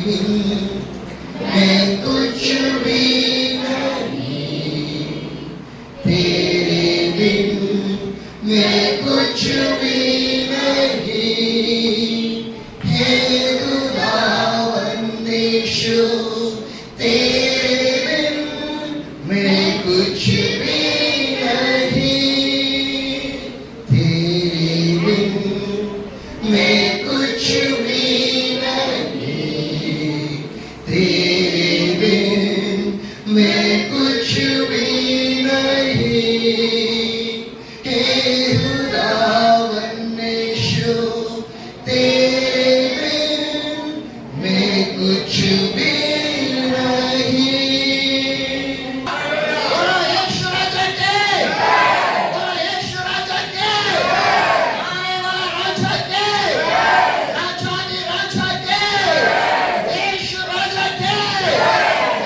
मैं कुछ भी नहीं, तेरे बिन मैं कुछ भी नहीं। हे खुदावन यीशु, तेरे बिन मैं कुछ भी नहीं, तेरे बिन मैं कुछ भी नहीं, तेरे बिन मैं कुछ भी नहीं। हे खुदावन यीशु, तेरे बिन मैं कुछ भी नहीं। बोलो यीशु राजा के, बोलो यीशु राजा के, आने वाला राजा के, राजानी राजा के, यीशु राजा के,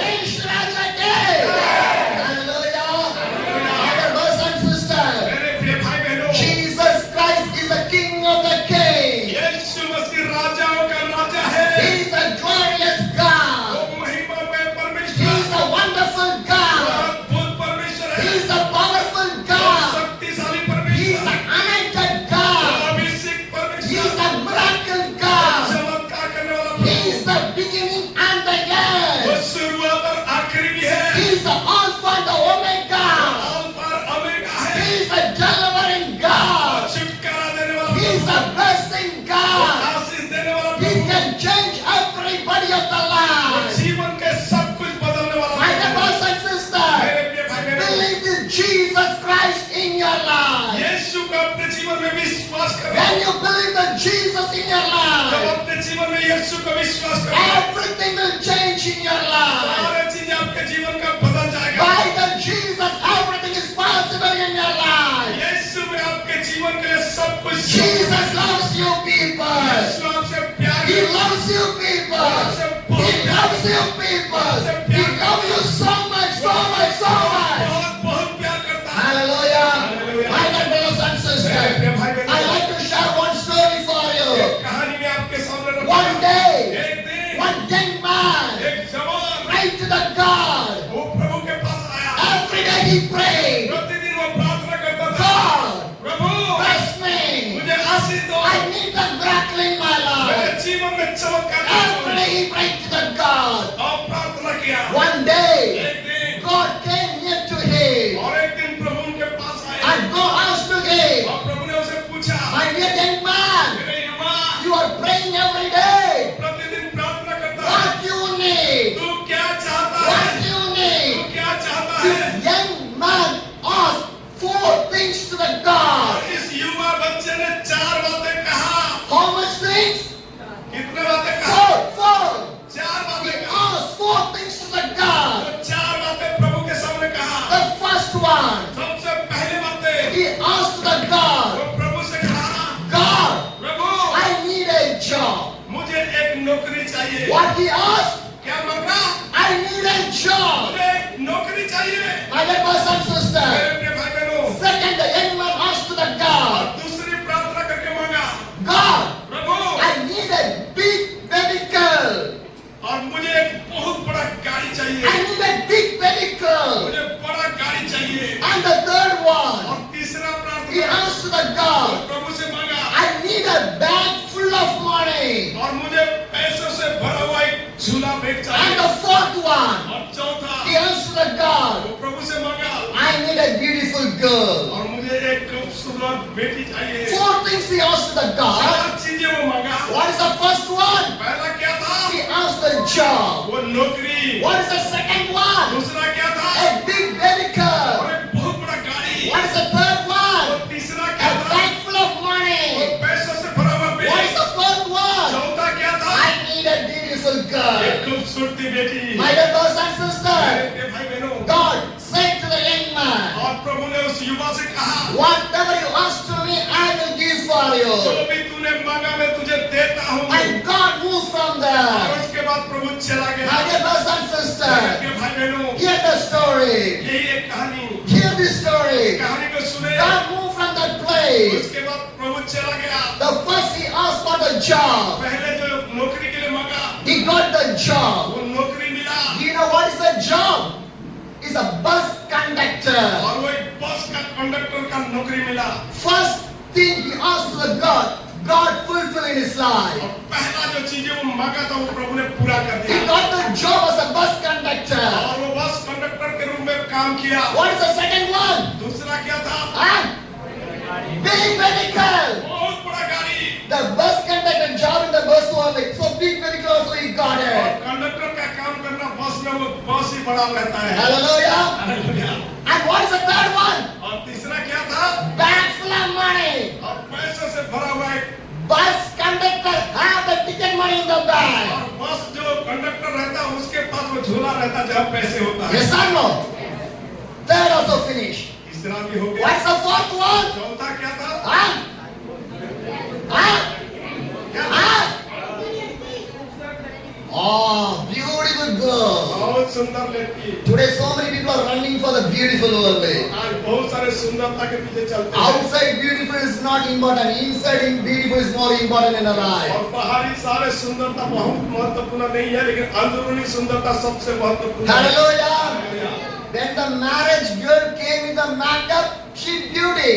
यीशु राजा के। Hallelujah. Other brothers and sisters, मेरे प्रिय भाई बहनों, Jesus Christ is the King of the King. यीशु मसीह राजाओं का राजा है। He is the glorious वो God. महिमामय He परमेश्वर, is the wonderful वो God. अद्भुत परमेश्वर He है, is the powerful वो God. शक्तिशाली He is परमेश्वर, the anointed वो God. अभिषेक He is परमेश्वर, the miracle God. चमत्कार करने वाला He Prabhu, is the beginning and the वो end. शुरुआत और आखिरी भी है, He is the Alpha and the Omega. Alpha और ओमेगा He है, is the delivering God. छुटकारा देने वाला He is Prabhu, the blessing God. आशीष देने वाला He Prabhu, can change everybody of the वो life. जीवन के सब कुछ बदलने वाला My dear Prabhu. brothers and sisters, मेरे प्रिय भाई बहनों, believe in Jesus Christ in your life. यीशु का अपने जीवन में विश्वास करो। When you believe in Jesus in your जब life, अपने जीवन में यीशु का विश्वास करो, everything will change in your life. सारे चीजें आपके जीवन का बदल जाएगा। By the Jesus, everything is possible in your life. यीशु में आपके जीवन के लिए सब कुछ Jesus loves you people. यीशु आपसे प्यार He करता है। loves you people. He loves you people. He loves you so much, so much, so much. बहुत बहुत प्यार करता है। Hallelujah. Hallelujah. My dear brothers and मेरे sisters, प्रिय भाई I बहनों, like to share one story for एक you. कहानी में आपके सामने One रखूंगा। day, एक दिन one young man एक जवान prayed to the God. वो प्रभु के पास आया। Every day he prayed, प्रतिदिन वो प्रार्थना करता था, God, प्रभु bless me. मुझे आशीष दो, I need the miracle in my life. मेरे जीवन में चमत्कार Every day he prayed to the God. और प्रार्थना किया। One day, एक दिन God came near to him और एक दिन प्रभु उनके पास आए and God asked to him, और प्रभु ने उसे पूछा, my dear young man, मेरे युवा, you are praying every day. प्रतिदिन प्रार्थना करता है, What do you need? तू क्या चाहता What है? do you तू need? क्या चाहता है? This young man asked 4 things to the God. और इस युवा बच्चे ने 4 बातें कहा। How much things? कितने बातें कहा? 4. 4 He बातें कहा। asked 4 things to the God. वो 4 बातें प्रभु के सामने कहा। The first one, सबसे पहले बातें he asked the God, वो प्रभु से कहा, God, Prabhu I need a job. मुझे एक नौकरी चाहिए। What he asked? क्या मांगा? I need a job. मुझे एक नौकरी चाहिए। My dear brothers and sisters. मेरे प्रिय भाई बहनों, Second, the young man asked to the और God, दूसरी प्रार्थना करके मांगा, God, Prabhu I need a big vehicle. और मुझे एक बहुत बड़ा गाड़ी चाहिए। I need a big vehicle. मुझे बड़ा गाड़ी चाहिए। And the third one, और तीसरा he प्रार्थना asked to the God, प्रभु से मांगा, I need a bag full of money. और मुझे पैसों से भरा हुआ एक झूला बैग And चाहिए। the fourth one, और चौथा he asked to the God, वो प्रभु से मांगा, I need a beautiful girl. और मुझे एक खूबसूरत बेटी चाहिए। 4 things he asked to the God. 4 चीजें वो मांगा। What is the first one? पहला क्या था? He asked the job. वो नौकरी। What is the second one? दूसरा क्या था? A big vehicle. और एक बहुत बड़ा गाड़ी। What is the third one? और तीसरा A क्या था? bag full of और money. पैसों से भरा हुआ What bag. is the fourth one? चौथा क्या था? I need a beautiful girl. एक खूबसूरती बेटी। My dear brothers and मेरे sisters, प्रिय भाई बहनों, God said to the young man, और प्रभु ने उस युवा से कहा, whatever you ask to me, I will give for जो you. भी तूने मांगा मैं तुझे देता हूँ। And God moved from और there. उसके बाद प्रभु चला गया। My dear brothers and मेरे sisters, प्रिय भाई बहनों, hear the story. यही एक कहानी। Hear this story. कहानी को सुने। God moved from that place. उसके बाद प्रभु चला गया। The first he asked for the job. पहले जो नौकरी के लिए मांगा, He got the नौकरी मिला। First thing he asked to the God fulfill in his life. और पहला जो चीजें वो मांगा था वो प्रभु ने पूरा कर He दिया। got the job as a bus conductor. और वो बस कंडक्टर के रूप में काम किया। What is the second one? दूसरा क्या था? Huh? Big vehicle. बहुत बड़ा गाड़ी। The bus conductor job in the bus only. So big vehicle also he got और it. कंडक्टर का काम करना बस में, वो बस ही बड़ा रहता है। Hallelujah. Hallelujah. And what is the third one? और तीसरा क्या था? Bag full of money. और पैसों से भरा हुआ एक Bus conductor have the ticket money in the bag. और बस जो कंडक्टर रहता है उसके पास वो झोला रहता है जहाँ पैसे होता है। Yes or no? Third also finished. तीसरा भी हो गया। What's the fourth one? चौथा क्या था? Huh? Huh? क्या था? Huh? Oh, beautiful girl. बहुत सुंदर लड़की। Today so many people are running for the beautiful only. आज बहुत सारे सुंदरता के पीछे चलते हैं। Outside beautiful is not important. Inside beautiful is more important in our life. और बाहरी सारे सुंदरता बहुत महत्वपूर्ण नहीं है, लेकिन अंदरूनी सुंदरता सबसे महत्वपूर्ण है। Hallelujah. When the marriage girl came with the makeup, she beauty.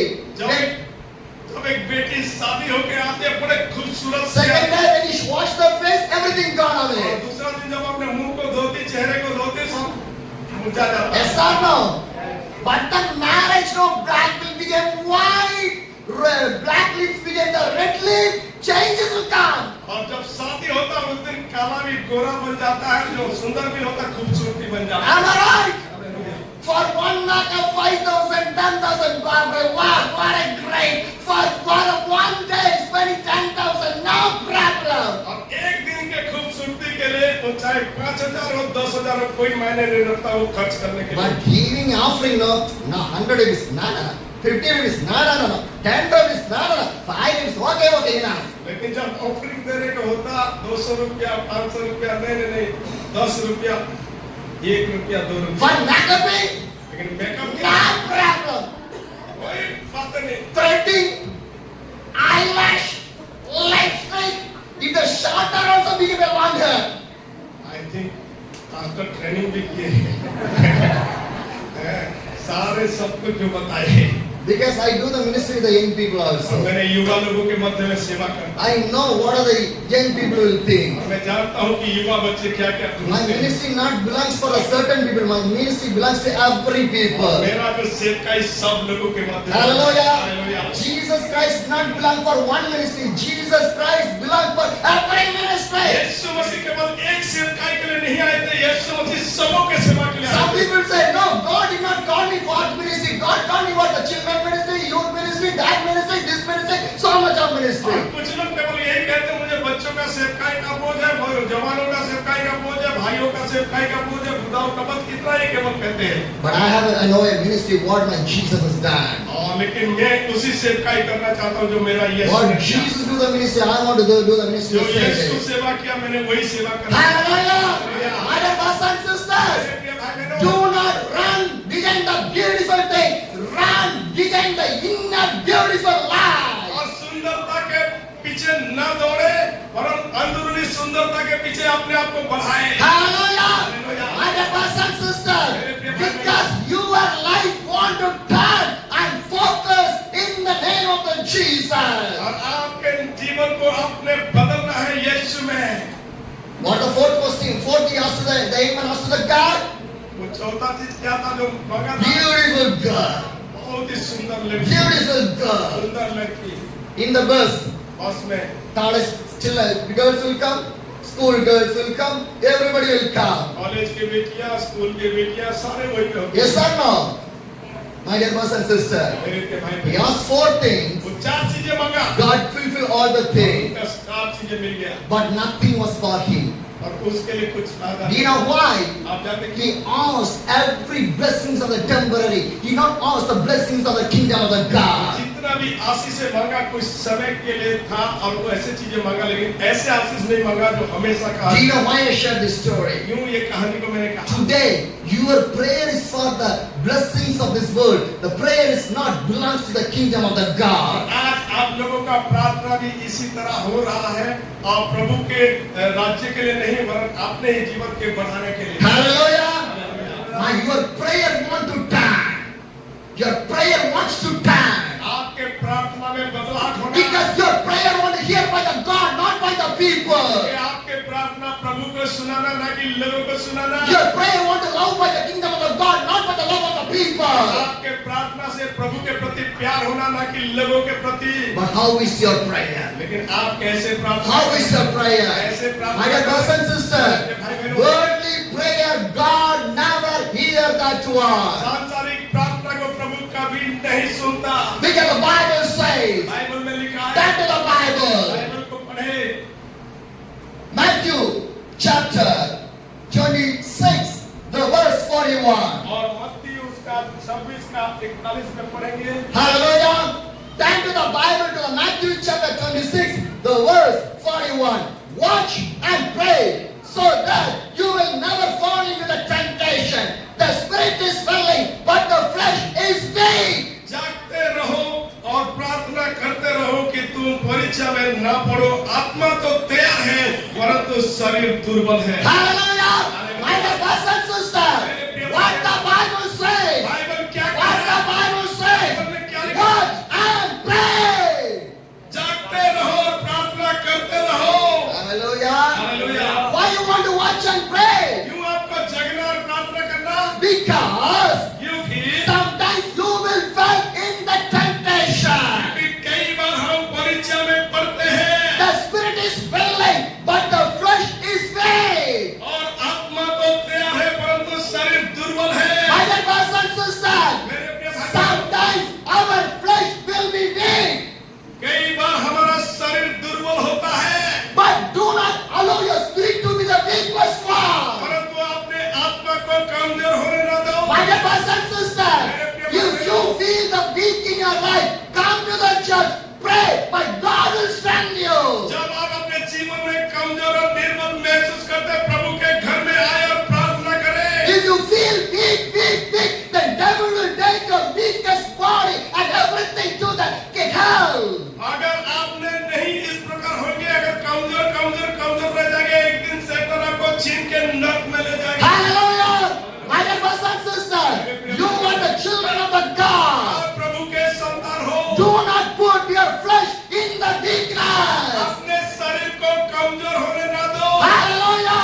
जब एक बेटी शादी होके आती है बड़े खूबसूरत से Second day when she washed her face, everything gone और away. दूसरा दिन जब अपने मुंह को धोती, चेहरे को धोती, सब मुरझा जाता है। Yes or no? But the marriage, no, black will become white, black lips became the red lip, changes will come. और जब शादी होता है उस दिन काला भी गोरा बन जाता है, जो सुंदर भी होता है खूबसूरती बन जाता है। Am I right? For one makeup, 5,000, 10,000, wow, what a great. For one day, spending 10,000, no problem. और एक दिन के खूबसूरती के लिए वो चाहे 5,000 हो 10,000 हो कोई मायने नहीं रखता वो खर्च करने के लिए। But giving offering, no, 100 rupees, no, 50 rupees, no, 10 rupees, no, 5 rupees, okay, enough. लेकिन जब ऑफरिंग देने का होता 200 रुपया 500 रुपया नहीं 10 रुपया 1 रुपया 2 रुपया। For makeup, लेकिन मेकअप no problem. कोई बात नहीं। Threading, eyelash, lipstick, if the shorter also became a longer. I think after training भी किए हैं। सारे सब कुछ जो बताए। Because I do the ministry with the young people और also. मैंने युवा लोगों के मध्य में सेवा करता I know what are the young people will think. हूँ। मैं जानता हूँ कि युवा बच्चे क्या क्या My ढूंढते हैं। ministry not belongs for a certain people. My ministry belongs to every people. मेरा जो सेवकाई सब लोगों के मध्य में। Hallelujah. Hallelujah. Jesus Christ not belong for one ministry. Jesus Christ belong for every ministry. यीशु मसीह केवल एक सेवकाई के लिए नहीं आए थे, यीशु मसीह सबों के सेवा के लिए Some आए थे। people say, no, God did not call me for ministry. God called me for the children ministry, youth ministry, that ministry, this ministry, so much of ministry. और कुछ लोग केवल यही कहते हैं मुझे बच्चों का सेवकाई का बोझ है, जवानों का सेवकाई का बोझ है, भाइयों का सेवकाई का बोझ है, बुढ़ाओं का बोझ, कितना ही केवल कहते हैं। But I know a ministry what my Jesus has done. और लेकिन मैं उसी सेवकाई करना चाहता हूँ जो मेरा यीशु What ने किया। Jesus do the ministry, I want to do the ministry जो the same यीशु way. सेवा किया मैंने वही सेवा करना। Hallelujah! My dear brothers and sisters, मेरे प्रिय भाई बहनों, do not run behind the beautiful thing. Run behind the inner beautiful life. और सुंदरता के पीछे न दौड़े, वरन अंदरूनी सुंदरता के पीछे अपने आप को बढ़ाए। Hallelujah! My dear brothers and sisters, because your life want to turn and focus in the name of the Jesus. और आपके जीवन को आपने बदलना है यीशु में। What the fourth question? Fourth he asked to the young man asked to the God. वो चौथा चीज क्या था जो मांगा था? Beautiful girl. बहुत ही सुंदर लड़की। Beautiful girl. सुंदर लड़की। In the bus, बस में college still girls will come, school girls will come, everybody will come. College के बेटियां, स्कूल के बेटियां, सारे वही पे होते Yes or no? My dear brothers and sisters, मेरे के भाई he बहन। asked 4 things. वो 4 चीजें मांगा। God fulfilled all the things, 4 चीजें मिल गया but nothing was for him. और उसके लिए कुछ मांगा। Do you know why? आप जानते हैं He asked every blessings of the temporary. He not asked the blessings of the kingdom of the God. जितना भी आशीष मांगा कुछ समय के लिए था और वो ऐसे चीजें मांगा, लेकिन ऐसे आशीष नहीं मांगा जो हमेशा का। Do you know why I shared this story? यूं ये कहानी को मैंने कहा। Today, your prayer is for the blessings of this world. The prayer is not belongs to the kingdom of the God. आज आप लोगों का प्रार्थना भी इसी तरह हो रहा है और प्रभु के राज्य के लिए नहीं वरन अपने ही जीवन के बढ़ाने के लिए। Hallelujah! Now your prayer want to turn. Your prayer wants to turn. Because your prayer want to hear by the God, not by the people. कि आपके प्रार्थना प्रभु को सुनाना ना कि लोगों को सुनाना। Your prayer want to love by the kingdom of the God, not by the love of the people. आपके प्रार्थना से प्रभु के प्रति प्यार होना ना कि लोगों के प्रति। But how is your prayer? लेकिन आप कैसे प्रार्थना? How is your prayer? कैसे प्रार्थना? My dear brothers and sisters, worldly prayer, God never hear that one. सांसारिक प्रार्थना को प्रभु कभी नहीं सुनता। Because the Bible says, Bible में लिखा है। back to the Bible. Bible को पढ़े। Matthew chapter 26, the verse 41. और मत्ती उसका 26 का 41 में पढ़ेंगे। Hallelujah. Turn to the Bible to the Matthew chapter 26, the verse 41. Watch and pray so that you will never fall into the temptation. The spirit is willing, but the flesh is weak. जागते रहो और प्रार्थना करते रहो कि तुम परीक्षा में ना पड़ो। आत्मा तो तैयार है परंतु शरीर दुर्बल है। Hallelujah. My dear brothers and sisters, what the Bible says. Bible क्या What कहता the है? Bible says. Watch and pray. जागते रहो और प्रार्थना करते रहो। Hallelujah. Hallelujah. Why you want to watch and pray? क्यों आपको जगना और प्रार्थना करना? Because क्योंकि sometimes you will fall in the temptation. कई बार हम परीक्षा में पड़ते हैं The spirit is willing, but the flesh is weak. और आत्मा तो तैयार है परंतु शरीर दुर्बल है। My dear brothers and sisters, मेरे प्रिय भाई, sometimes our flesh will be weak, कई बार हमारा शरीर दुर्बल होता है but do not allow your spirit to be the weakest one. परंतु अपने आत्मा को कमजोर होने न दो। My dear brothers and sisters, if you feel the weak in your life, come to the church, pray, but God will strengthen you. जब आप अपने जीवन में कमजोर और निर्बल महसूस करते हैं, प्रभु के घर में आए और प्रार्थना करें। If you feel weak, then devil will take your weakest body and everything to the get hell. अगर आपने नहीं इस प्रकार होंगे, अगर कमजोर रह जाएंगे, एक दिन शैतान आपको छीन के नरक में ले जाएगा। Hallelujah! My dear brothers and sisters, you are the children of the God. आप प्रभु के संतान हो। Do not put your flesh in the weakness. अपने शरीर को कमजोर होने न दो। Hallelujah!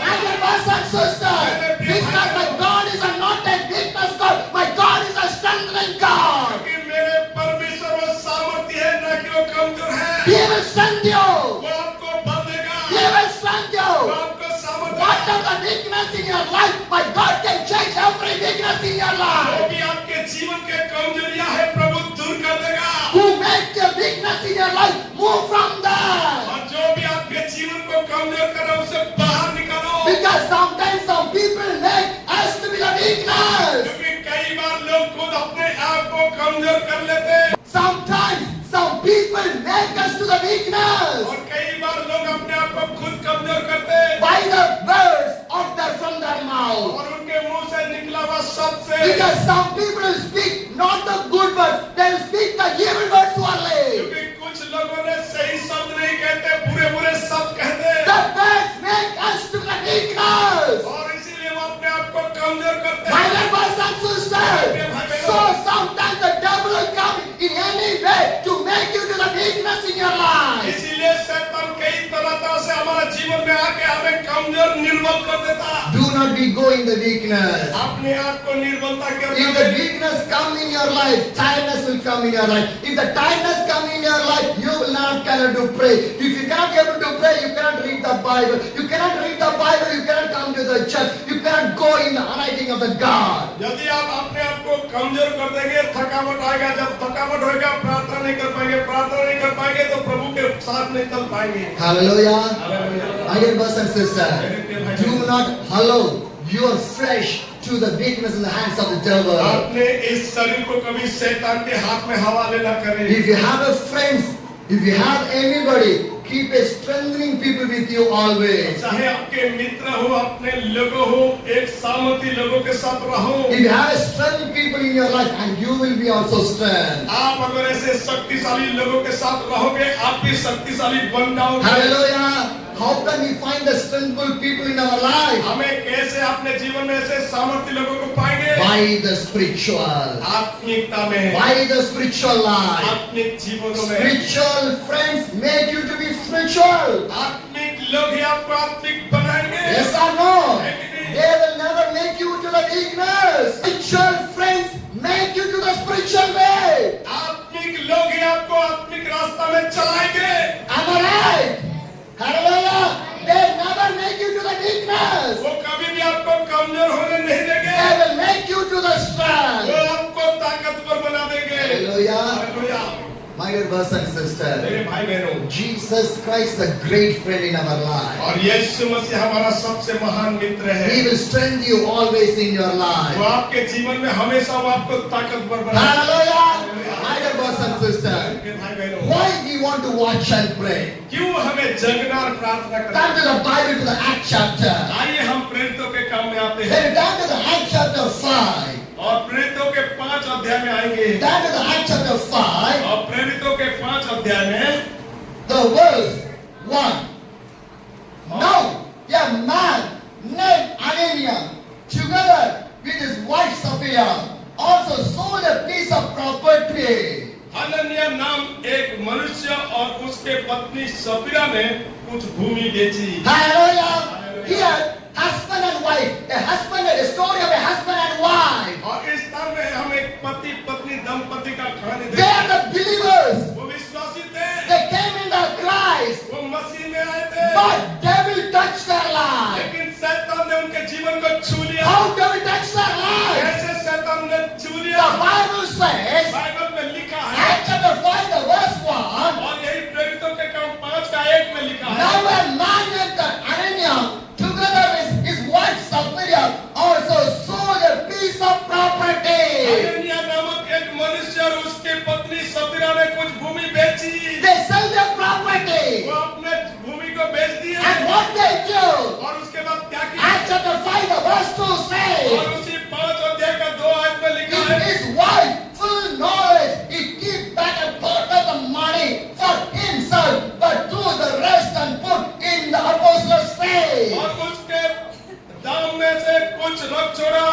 My dear brothers and sisters, because my God is not a weakness God, my God is a strengthening God. क्योंकि मेरे परमेश्वर वो सामर्थ्य है, न कि वो कमजोर है। He will strengthen you. वो आपको बल देगा। He will strengthen वो you. आपको सामर्थ्य Whatever the weakness in your life, my God can change every weakness in your जो life. भी आपके जीवन के कमजोरियां है, प्रभु दूर कर देगा। Who make your weakness in your life, move from there. और जो भी आपके जीवन को कमजोर कर रहा है, उसे बाहर निकालो। Because sometimes some people make us to be the weakness. क्योंकि कई बार लोग खुद अपने आप को कमजोर कर लेते हैं Sometimes some people make us to the weakness और कई बार लोग अपने आप को खुद कमजोर करते हैं by the words of their from their mouth. और उनके मुंह से निकला हुआ शब्द से। Because some people speak not the good words, they speak the evil words only. क्योंकि कुछ लोगों ने सही शब्द नहीं कहते, बुरे शब्द कहते हैं The words make us to the weakness. और इसीलिए वो अपने आप को कमजोर करते My हैं। dear brothers and sisters, so sometimes the devil will come in any way to make you to the weakness in your life. इसीलिए शैतान कई तरह से हमारा जीवन में आके हमें कमजोर निर्बल कर देता। Do not be going the weakness. अपने आप को निर्बलता के If the weakness come in your life, tiredness will come in your life. If the tiredness come in your life, you will not cannot to pray. If you cannot be able to pray, you cannot read the Bible. You cannot read the Bible, you cannot come to the church. You cannot go in the anointing of the God. यदि आप अपने आप को कमजोर कर देंगे, थकावट आएगा। जब थकावट होएगा, प्रार्थना नहीं कर पाएंगे तो प्रभु के साथ नहीं चल पाएंगे। Hallelujah. Hallelujah. My dear brothers and sisters, do not allow your flesh to the weakness in the hands of the devil. आपने इस शरीर को कभी शैतान के हाथ में हवाले ना करें। If you have a friends, if you have anybody, keep a strengthening people with you always. चाहे आपके मित्र हो, अपने लोगों हो, एक सामर्थी लोगों के साथ रहो। If you have a strength people in your life, and you will be also strength. आप अगर ऐसे शक्तिशाली लोगों के साथ रहोगे, आप भी शक्तिशाली बन जाओगे। Hallelujah. How can we find the strengthful people in our life? हमें कैसे अपने जीवन में ऐसे सामर्थ्य लोगों को पाएंगे? By the spiritual. आत्मिकता में, By the spiritual life. आत्मिक जीवनों में। Spiritual friends make you to be spiritual. आत्मिक लोग ही आपको आत्मिक बनाएंगे। Yes or no? They will never make you to the weakness. Spiritual friends make you to the spiritual way. आत्मिक लोग ही आपको आत्मिक रास्ता में चलाएंगे। Am I right? Hallelujah. They never make you to the weakness. वो कभी भी आपको कमजोर होने नहीं देंगे। They will make you to the वो strength. आपको ताकतवर बना देंगे। Hallelujah. Hallelujah. My dear brothers and sisters, मेरे भाई बहनों, Jesus Christ is a great friend in our life. और यीशु मसीह हमारा सबसे महान मित्र है। He will strengthen you always in your वो life. आपके जीवन में हमेशा वो आपको ताकतवर बनाएगा। Hallelujah. My dear brothers and sisters, मेरे भाई बहनों, why we want to watch and pray? क्यों हमें जगना और प्रार्थना करना? Turn to the Bible to the Acts chapter. आइए हम प्रेरितों के काम में आते हैं Then turn to the Acts chapter 5. और प्रेरितों के 5 अध्याय में आएंगे। Turn to the Acts chapter 5, और प्रेरितों के 5 अध्याय में the verse 1. Now, a man named Ananias, together with his wife Sapphira, also sold a piece of property. हनन्याह नाम एक मनुष्य और उसके पत्नी सफीरा ने कुछ भूमि बेची। Hallelujah. Here, husband and wife. A story of a husband and wife. और इस स्थान में हम एक पति पत्नी दंपति का कहानी They are देखते हैं। the believers. वो विश्वासी थे, They came in the Christ. वो मसीह में आए थे, But devil touched their life. लेकिन शैतान ने उनके जीवन को छू लिया। How devil touched their life? कैसे शैतान ने छू The लिया? Bible says, बाइबल में लिखा है Acts chapter 5, the verse 1. और यही प्रेरितों के काम 5 का 1 में लिखा Now है। a man named Ananias, together with his wife Sapphira, also sold a piece of property. हनन्याह नामक एक मनुष्य और उसकी पत्नी सफीरा ने कुछ भूमि बेची। They sell their property. वो अपने भूमि को बेच दिया And what they do? और उसके बाद क्या किया? Acts chapter 5, the verse 2 और says, उसी 5 अध्याय का 2 आयत में लिखा in है his wife full knowledge, he keep back a part of the money for himself, but threw the rest and put in the apostles' faith. और उसके दाम में से कुछ रख छोड़ा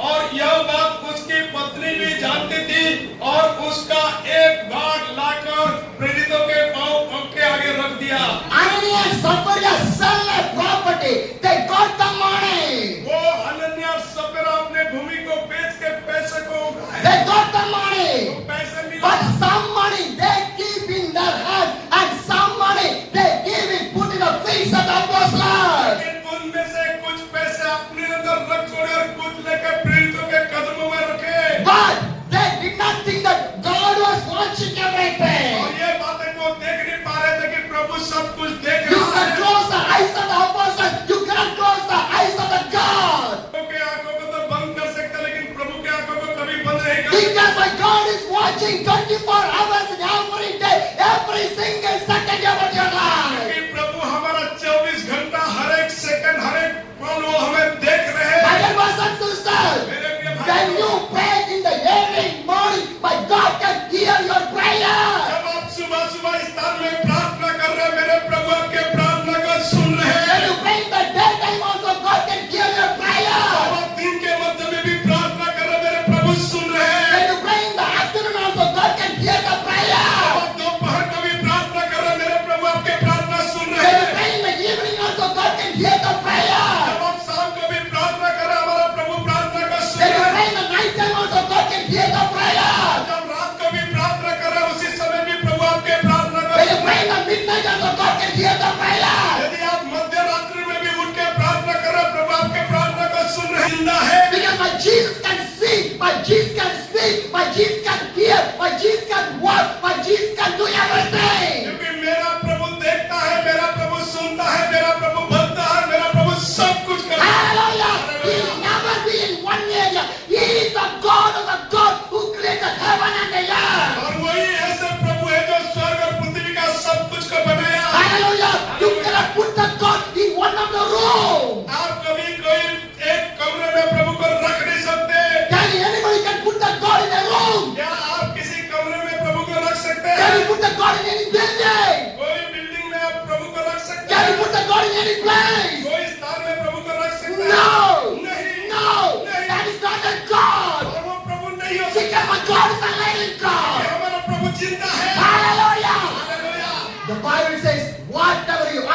और यह बात उसकी पत्नी भी जानती थी और उसका एक भाग लाकर प्रेरितों के पांव के आगे रख दिया। Ananias and Sapphira sell their property. They got the money. वो हनन्याह सफीरा अपने भूमि को बेच के पैसे को उठाए। They got the money. वो पैसे मिला But some money they keep in their hands, and some money they give it, put in the feet of the apostles. लेकिन उनमें से कुछ पैसे अपने अंदर रख छोड़े और कुछ लेकर प्रेरितों के कदमों में रखे। But they did not think that God was watching everything. और ये बातें वो देख नहीं पा रहे थे कि प्रभु सब कुछ देख You रहा can है। close the eyes of the apostles. You cannot close the eyes of the God. प्रभु के आंखों को तो बंद कर सकते हैं, लेकिन प्रभु के आंखों को कभी बंद नहीं कर सकते। Because my God is watching 24 hours in every day, every single second about your life. कि प्रभु हमारा 24 घंटा हर एक सेकंड हर एक पल वो हमें देख रहे My हैं। dear brothers and sisters, मेरे प्रिय when भाइयों, you pray in the early morning, my God can hear your prayer. जब आप सुबह सुबह इस स्थान में प्रार्थना कर रहे हैं, मेरे प्रभु आपके प्रार्थना को सुन रहे When हैं। you pray in the daytime also, God can hear your जब prayer. आप दिन के मध्य में भी प्रार्थना कर रहे हैं, मेरे प्रभु सुन रहे हैं। When you pray in the afternoon also, God can hear the जब prayer. आप दोपहर को भी प्रार्थना कर रहे हैं, मेरे प्रभु आपके प्रार्थना सुन रहे When you हैं। pray in the evening also, God can hear the prayer. जब आप शाम को भी प्रार्थना कर रहे हैं, हमारा प्रभु प्रार्थना को सुन When you रहे pray हैं। in the night time also, God can hear the prayer. जब रात को भी प्रार्थना कर रहे हैं, उसी समय भी प्रभु आपके प्रार्थना को When you सुन pray रहे in हैं। the midnight also, God can hear the prayer. यदि आप मध्य रात्रि में भी उठ के प्रार्थना कर रहे हैं, प्रभु आपके प्रार्थना को सुन रहे हैं। जिंदा है Because my Jesus can see, my Jesus can speak, my Jesus can hear, my Jesus can walk, my Jesus can do everything. क्योंकि मेरा प्रभु देखता है, मेरा प्रभु सुनता है, मेरा प्रभु बनता है, मेरा प्रभु सब कुछ करता है। Hallelujah! He will never be in one area. He is the God of the God who created heaven and the earth. और वही ऐसे प्रभु है जो स्वर्ग और पृथ्वी का सब कुछ को बनाया। Hallelujah! You cannot put the God in one of the rooms. आप कभी कोई एक कमरे में प्रभु को रख नहीं सकते। Can anybody can put the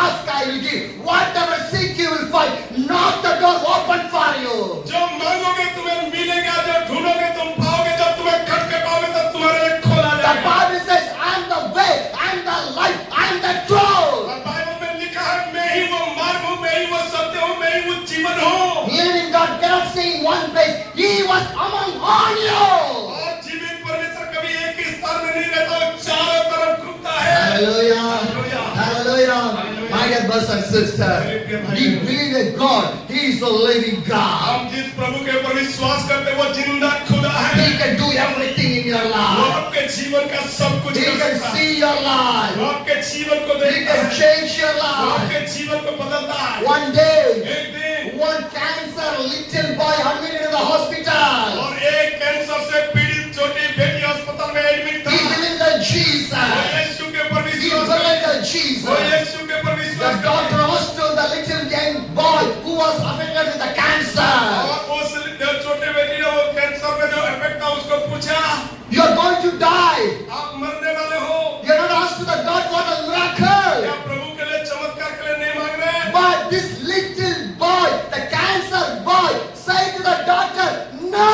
ask, I will give. Whatever seek, you will find. Knock, the door open for you. जो मांगोगे तुम्हें मिलेगा, जो ढूंढोगे तुम पाओगे, जब तुम्हें खटखटाओगे तब तुम्हारे लिए खोला The जाएगा। Bible says, I am the way, I am the life, I am the truth. और बाइबल में लिखा है, मैं ही वो मार्ग हूँ, मैं ही वो सत्य हूँ, मैं ही वो जीवन हूँ। Living God cannot stay in one place. He was among all you. और जीवित परमेश्वर कभी एक ही स्थान में नहीं रहता, वो चारों तरफ घूमता है। Hallelujah. Hallelujah. Hallelujah. My dear brothers and sisters, we believe in God. He is the living God. हम जिस प्रभु के ऊपर विश्वास करते हैं, वो जिंदा खुदा है। He can do everything in your वो life. आपके जीवन का सब कुछ He कर can सकता है। see your वो life. आपके जीवन को He देखता can है। change your वो life. आपके जीवन को बदलता है। One day, एक दिन one cancer little boy admitted in the hospital. और एक कैंसर से पीड़ित छोटी बेटी अस्पताल में एडमिट था। He believed in वो Jesus. यीशु के ऊपर He विश्वास believed करता in है। Jesus. वो यीशु के ऊपर The विश्वास करता doctor है। asked the little young boy who was affected with the cancer. और उस छोटे बेटी ने वो कैंसर में जो इफेक्ट था उसको पूछा, You are going to die. आप मरने वाले हो, You are not asked to the God for the miracle. क्या प्रभु के लिए चमत्कार के लिए नहीं मांग रहे? But this little boy, the cancer boy, said to the doctor, no,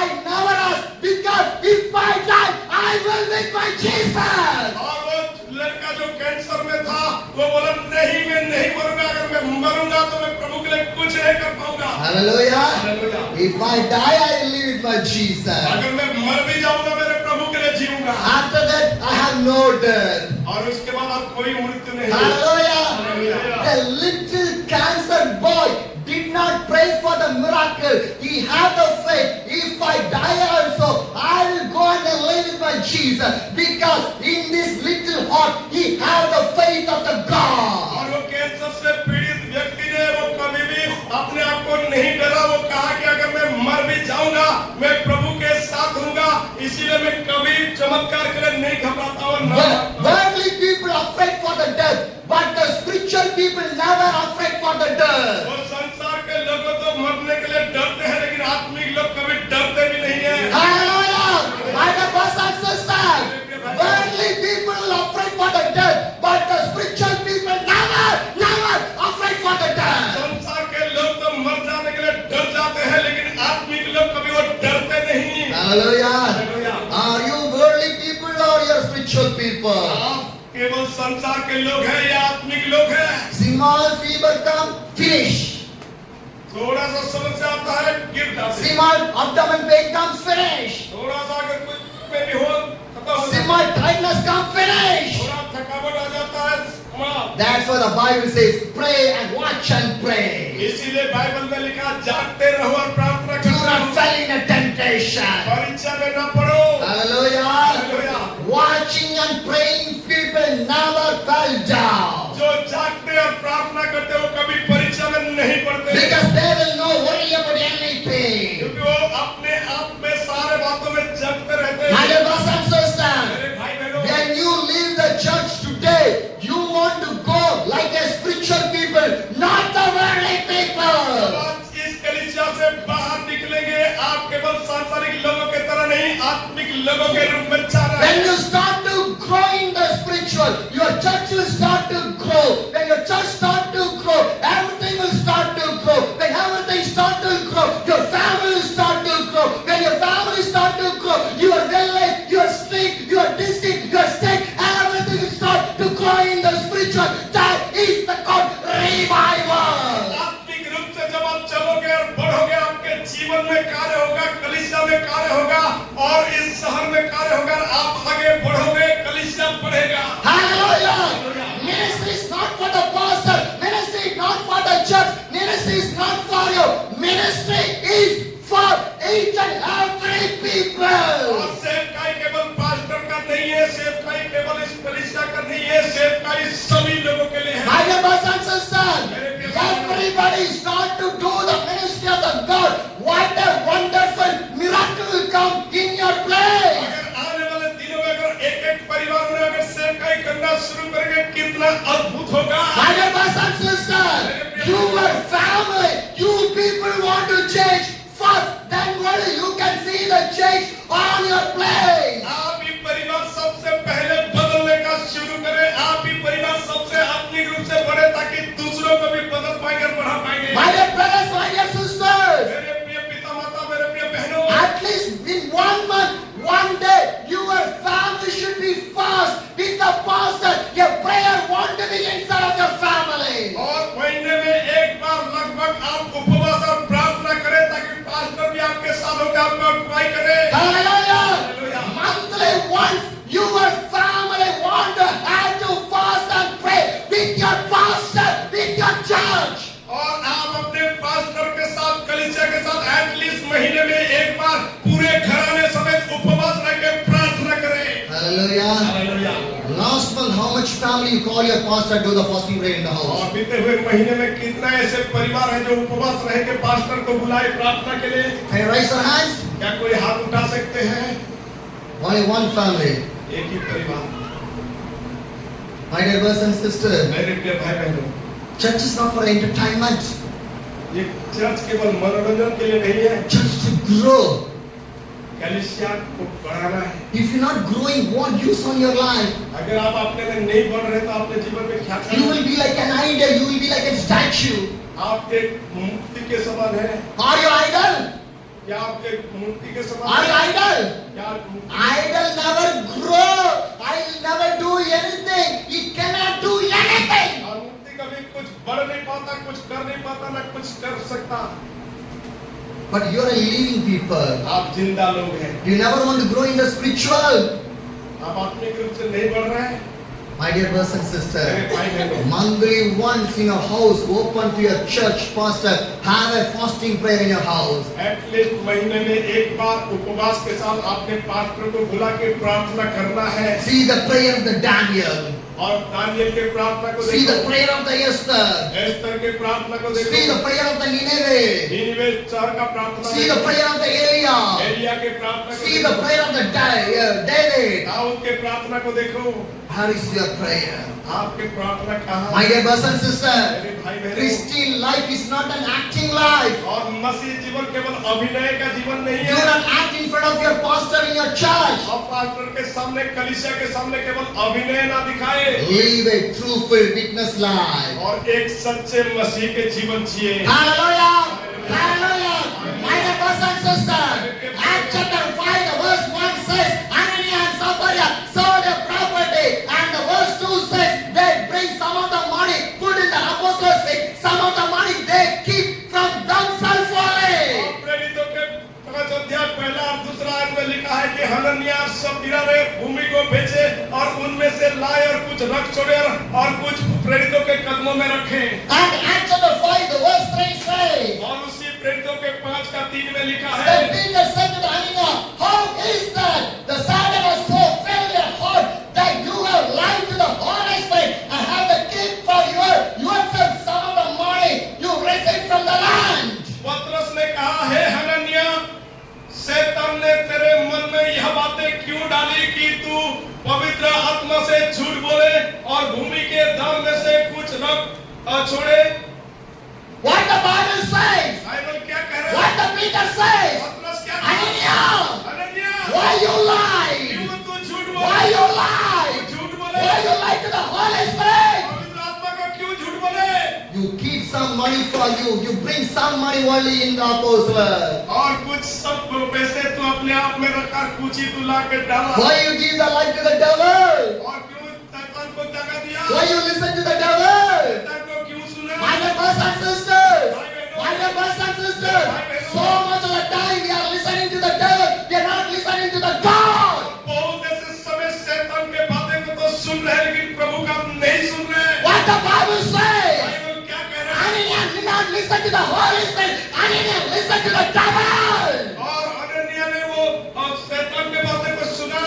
I never asked, because if I die, I will meet my Jesus. और वो लड़का जो कैंसर में था, वो बोला नहीं, मैं नहीं मरूंगा, अगर मैं मरूंगा तो मैं प्रभु के लिए कुछ नहीं कर पाऊंगा। Hallelujah. Hallelujah. If I die, I will live with my Jesus. अगर मैं मर भी जाऊंगा, मेरे प्रभु के लिए जीऊंगा। After that, I have no death. और उसके बाद आप कोई मृत्यु नहीं। Hallelujah. Hallelujah. The little cancer boy did not pray for the miracle. He had the faith. If I die also, I will go and live with my Jesus. Because in this little heart, he had the faith of the God. और वो cancer से पीड़ित व्यक्ति ने वो कभी भी अपने आप को नहीं डरा। वो कहा कि अगर मैं मर भी जाऊंगा, मैं प्रभु के साथ हूँगा, इसीलिए मैं कभी चमत्कार के लिए नहीं घबराता हूँ। Worldly people are afraid for the death, but the spiritual people never afraid for the death. वो संसार के लोग तो मरने के लिए डरते हैं, लेकिन आत्मिक लोग कभी डरते भी नहीं है। Hallelujah! My dear brothers and sisters, worldly people are afraid for the death, but the spiritual people never afraid for the death. संसार के लोग तो मर जाने के लिए डर जाते हैं, लेकिन आत्मिक लोग कभी वो डरते नहीं। Hallelujah! Hallelujah. Are you worldly people or you spiritual people? आप केवल संसार के लोग हैं या आत्मिक लोग हैं? Small fever come, finish. थोड़ा सा समस्या आता है, गिर जाते हैं। Small abdomen pain comes, finish. थोड़ा सा अगर कुछ में भी हो, खत्म हो जाता है। Small tiredness come, finish. थोड़ा थकावट आ जाता है, समाप्त। That's why the Bible says, pray and watch and pray. इसीलिए बाइबल में लिखा, जागते रहो और प्रार्थना Do करो। not fall in a temptation. परीक्षा में न पड़ो। Hallelujah. Hallelujah. Watching and praying people never fall down. जो जागते और प्रार्थना करते हो कभी परीक्षा में नहीं पड़ते, Because they will not worry about anything. क्योंकि वो अपने आप में सारे बातों में जगते रहते My हैं। dear brothers and sisters, मेरे भाई बहनों, when you leave the church today, you want to go like a spiritual people, not the worldly जब people. आप इस कलीसिया से बाहर निकलेंगे, आप केवल सांसारिक लोगों की तरह नहीं, आत्मिक लोगों के रूप में चल रहे When हैं। you start to grow in the spiritual, your church will start to grow. When your church start to grow, everything will start to grow. When everything start to grow, your family will start to grow. When your family start to grow, your village, your street, your district, your state, everything will start to grow in the spiritual. That is the called revival. आत्मिक रूप से जब आप चलोगे और बढ़ोगे, आपके जीवन में कार्य होगा, कलीसिया में कार्य होगा और इस शहर में कार्य होगा। आप आगे बढ़ोगे, कलीसिया बढ़ेगा। Hallelujah. Ministry is not for the pastor. Ministry is not for the church. Ministry is not for you. Ministry is for each and every people. और सेवकाई केवल पास्टर का नहीं है, सेवकाई केवल इस कलीसिया का नहीं है, सेवकाई सभी लोगों के लिए है। My dear brothers and sisters, everybody start to do the ministry of the God. What a wonderful miracle will come in your place. अगर आने वाले दिनों में अगर एक-एक परिवार में अगर सेवकाई करना शुरू करेंगे, कितना अद्भुत होगा। My dear brothers and sisters, your family, you people want to change first, then only you can see the change on your place. आप ही परिवार सबसे पहले बदलने का शुरू करें। आप ही परिवार सबसे आत्मिक रूप से बढ़े, family you call your pastor and do the fasting prayer in the house? और बीते हुए महीने में कितना ऐसे परिवार है जो उपवास रह के पास्टर को बुलाए प्रार्थना के लिए? Can you raise your hands? क्या कोई हाथ उठा सकते हैं? Only one family. एक ही परिवार। My dear brothers and sisters, मेरे प्रिय भाई बहनों, church is not for entertainment. ये चर्च केवल मनोरंजन के लिए नहीं है, Church to grow. कलीसिया को बढ़ाना है। If you're not growing, what use on your life? अगर आप अपने में नहीं बढ़ रहे तो अपने जीवन में क्या You will be like an idol. You will be like a statue. आप एक मूर्ति के समान हैं। Are you idol? क्या आप एक मूर्ति के समान Are you हैं? idol? क्या आप मूर्ति- Idol never grow. Idol never do anything. It cannot do anything. और मूर्ति कभी कुछ बढ़ नहीं पाता, कुछ कर नहीं पाता, ना कुछ कर सकता। But you're a living people. आप जिंदा लोग हैं। You never want to grow in the spiritual. आप आत्मिक रूप से नहीं बढ़ रहे हैं। My dear brothers and मेरे sisters, भाई बहनों, monthly once in your house, open to your church pastor, have a fasting prayer in your house. At least महीने में एक बार उपवास के साथ अपने पास्टर को बुला के प्रार्थना करना है। See the prayer of the Daniel. और दानियल के प्रार्थना को See the देखो, prayer of the Esther. Esther के प्रार्थना को See देखो, the prayer of the Nineveh. नीनिवे शहर का प्रार्थना See the देखो, prayer of the Eliah. Elia के प्रार्थना को See the देखो, prayer of the David. Dawood के प्रार्थना को देखो। How is your prayer? आपके प्रार्थना कहाँ? My dear brothers and sisters, मेरे भाई बहनों, Christian life is not an acting life. और मसीह जीवन केवल अभिनय का जीवन नहीं You do है। not act in front of your pastor in your church. और पास्टर के सामने, कलीसिया के सामने केवल अभिनय ना दिखाए, Live a truthful witness life. और एक सच्चे मसीह के जीवन जिए। Hallelujah! Hallelujah! My dear brothers and sisters, Acts chapter 5, the verse 1 says, Ananias and Sapphira sold their property, and the verse 2 says, they bring some of the money, put in the apostles' seat, some of the money they keep from themselves only. और प्रेरितों के 5 अध्याय पहला और दूसरा आयत में लिखा है कि हनन्याह और सप्फीरा ने भूमि को बेचे और उनमें से लाए और कुछ रख छोड़े और कुछ प्रेरितों के कदमों में रखे। And Acts chapter 5, the verse 3 says, और उसी प्रेरितों के 5 का 3 में लिखा है, then Peter said to the Ananias, how is that the Satan has so filled your heart that you have lied to the Holy Spirit and have the keep for yourself some of the money you received from the land? पतरस ने कहा, हे हनन्याह, शैतान ने तेरे मन में यह बातें क्यों डाली कि तू पवित्र आत्मा से झूठ बोले और भूमि के दाम में से कुछ रख छोड़े? What the Bible says? Bible क्या कह रहा है? What the Peter says? पतरस क्या कह रहा है? Ananias, हनन्याह, why you lie? क्यों तू झूठ Why बोले? you lie? तू झूठ बोले? Why you lie to the Holy Spirit? पवित्र आत्मा को क्यों झूठ बोले? You keep some money for you. You bring some money only in the apostle. और कुछ सब पैसे तू अपने आप में रखा, कुछ ही तू ला के डाला। Why you give the light to the devil? और क्यों शैतान को जगह दिया? Why you listen to the devil? शैतान को क्यों सुना? My dear brothers and sisters, my dear brothers and sisters, so much of the time we are listening to the devil, we are not listening to the God. बहुत ऐसे समय शैतान के बातें को तो सुन रहे हैं, लेकिन प्रभु का नहीं सुन रहे हैं। What the Bible says? Bible क्या कह रहा है? Ananias did not listen to the Holy Spirit. Ananias listened to the devil. और हनन्याह ने वो शैतान के बातें को सुना।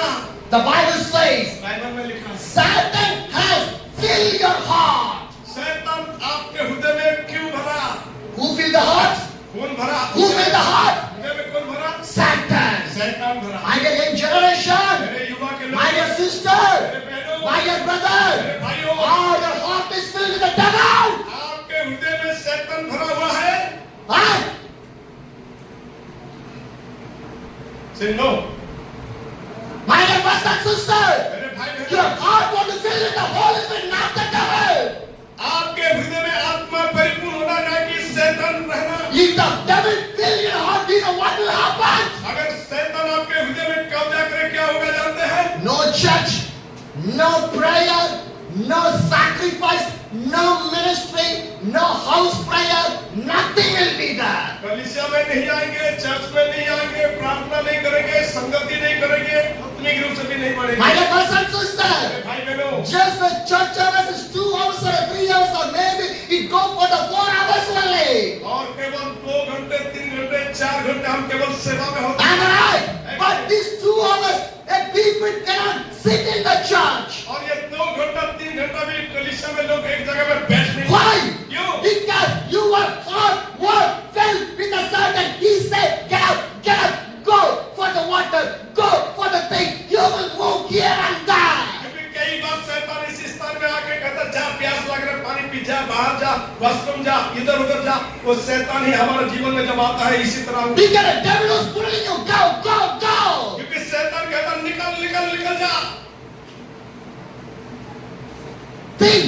The Bible says, बाइबल में लिखा है, Satan has filled your heart. शैतान आपके हृदय में क्यों भरा? Who filled the heart? कौन भरा? Who filled the heart? हृदय में कौन भरा? Satan. शैतान भरा। My dear young generation, मेरे युवा के लोग, my dear मेरे sister, बहनों, my dear brother, मेरे भाइयों, all your heart is filled with the devil. आपके हृदय में शैतान भरा हुआ है? Huh? Say no. My dear brothers and sisters, मेरे भाई your बहनों, heart want to fill with the Holy Spirit, not the devil. आपके हृदय में आत्मा परिपूर्ण होना, ना कि शैतान रहना। If the devil fill your heart, do you know what will happen? अगर शैतान आपके हृदय में कब्जा करे, क्या होगा जानते हैं? No church, no prayer, no sacrifice, no ministry, no house prayer, nothing will be there. कलीसिया में नहीं आएंगे, चर्च में नहीं आएंगे, प्रार्थना नहीं करेंगे, संगति नहीं करेंगे, आत्मिक रूप से भी नहीं बढ़ेंगे। My dear brothers and sisters, मेरे भाई बहनों, just the church service is 2 hours or 3 hours or maybe it go for the 4 hours only. और केवल 2 घंटे, 3 घंटे, 4 घंटे हम केवल सेवा में होते Am I हैं। right? But these 2 hours, a people cannot sit in the church. और ये 2 घंटा, 3 3 घंटा भी कलीसिया में लोग एक जगह पर बैठ नहीं Why? क्यों? Because you were hard work filled with a certain. He said, get up, go for the water, go for the thing. You will move here and there. क्योंकि कई बार शैतान इस स्थान में आके कहता जा, प्यास लग रहा है, पानी पी जा, बाहर जा, वॉशरूम जा, इधर उधर जा। वो शैतान ही हमारे जीवन में जब आता है इसी तरह, Because the devil is pulling you, go. क्योंकि शैतान कहता निकल जा। Think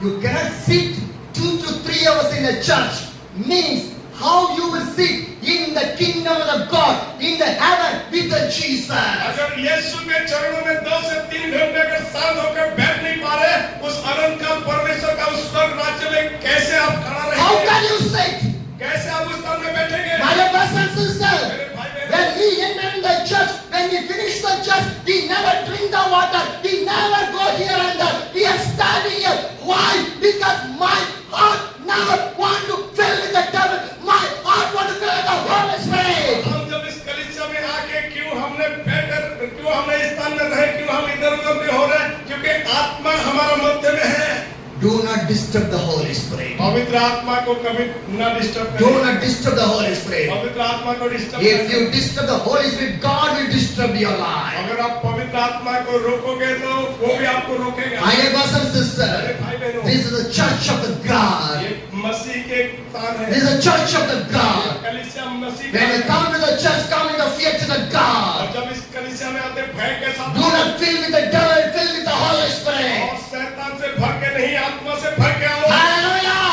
you cannot sit 2 to 3 hours in a church means how you will sit in the kingdom of God in the heaven with the Jesus. अगर यीशु के चरणों में 2 से 3 घंटे के साथ होकर बैठ नहीं पा रहे, उस अनंत काल परमेश्वर का उस स्वर्ग राज्य में कैसे आप खड़ा How रहेंगे? can you sit? कैसे आप उस स्थान में बैठेंगे? My dear brothers and sisters, मेरे भाई बहन, when we enter in the church, when we finish the church, we never drink the water, we never go here and there. We are standing here. Why? Because my heart never want to fill with the devil. My heart want to fill with the Holy Spirit. हम जब इस कलीसिया में आके क्यों हमने इस स्थान में रहे, क्यों हम इधर उधर भी हो रहे हैं? क्योंकि आत्मा हमारा मध्य में है। Do not disturb the Holy Spirit. पवित्र आत्मा को कभी ना डिस्टर्ब Do करें। not disturb the Holy Spirit. पवित्र आत्मा को disturb If you disturb the Holy Spirit, God will disturb your life. अगर आप पवित्र आत्मा को रोकोगे तो वो भी आपको रोकेगा। My dear brothers and sisters, मेरे भाई बहनों, this is the church of the God. ये मसीह के स्थान है। This is the church of the God. कलीसिया मसीह When you का come to the church, come with the fear to the और God. जब इस कलीसिया में आते भय के साथ Do not fill with the devil, fill with the Holy Spirit. और शैतान से भर के नहीं, आत्मा से भर के आओ। Hallelujah!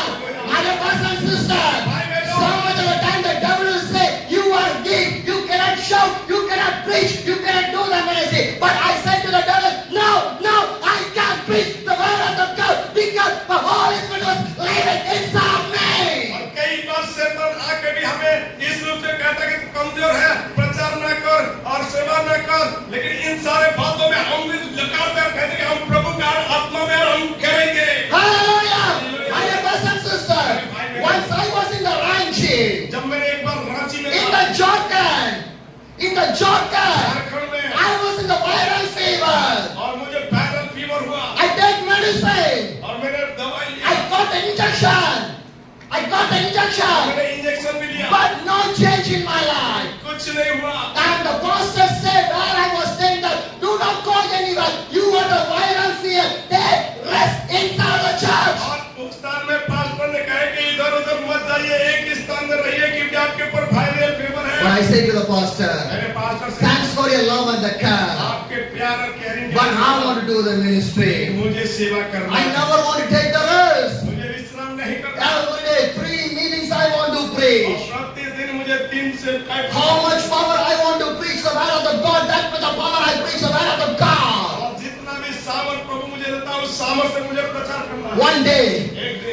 My dear brothers and sisters, so much of the time the devil will say, you are weak, you cannot shout, you cannot preach, you cannot do the ministry. But I said to the devil, no, I can't preach the word of the God because the Holy Spirit was living inside me. और कई बार शैतान आके भी हमें इस रूप से कहता है कि तू कमजोर है, प्रचार न कर और सेवा न कर, लेकिन इन सारे बातों में हम भी लकारते हैं, कहते हैं कि हम प्रभु का आत्मा में और हम करेंगे। Hallelujah! My dear brothers and sisters, once I was in the Ranchi, जब मैंने एक बार रांची में in the Jharkhand, झारखंड में I was in the viral fever. और मुझे वायरल फीवर हुआ I take medicine. और मैंने दवाई लिया, I got the injection. मैंने इंजेक्शन भी लिया, But no change in my life. कुछ नहीं हुआ। And the pastor said where I was staying that do not go anywhere. You are the viral fever. Take rest inside the church. और उस स्थान में पास्टर ने कहा कि इधर उधर मत जाइए, एक ही स्थान में रहिए क्योंकि आपके ऊपर वायरल फीवर But है। I said to the pastor, मैंने पास्टर से thanks for your love and the care. आपके प्यार और केयरिंग के But लिए I want to do the ministry. मुझे सेवा करना I है। never want to take the rest. मुझे विश्राम नहीं करना। Every day, 3 meetings I want to और preach. प्रतिदिन मुझे 3 से 5 How much power I want to preach the word of the God, that much the power I preach the word of the God. और जितना भी सामर्थ प्रभु मुझे देता है उस सामर्थ से मुझे प्रचार करना है। One day,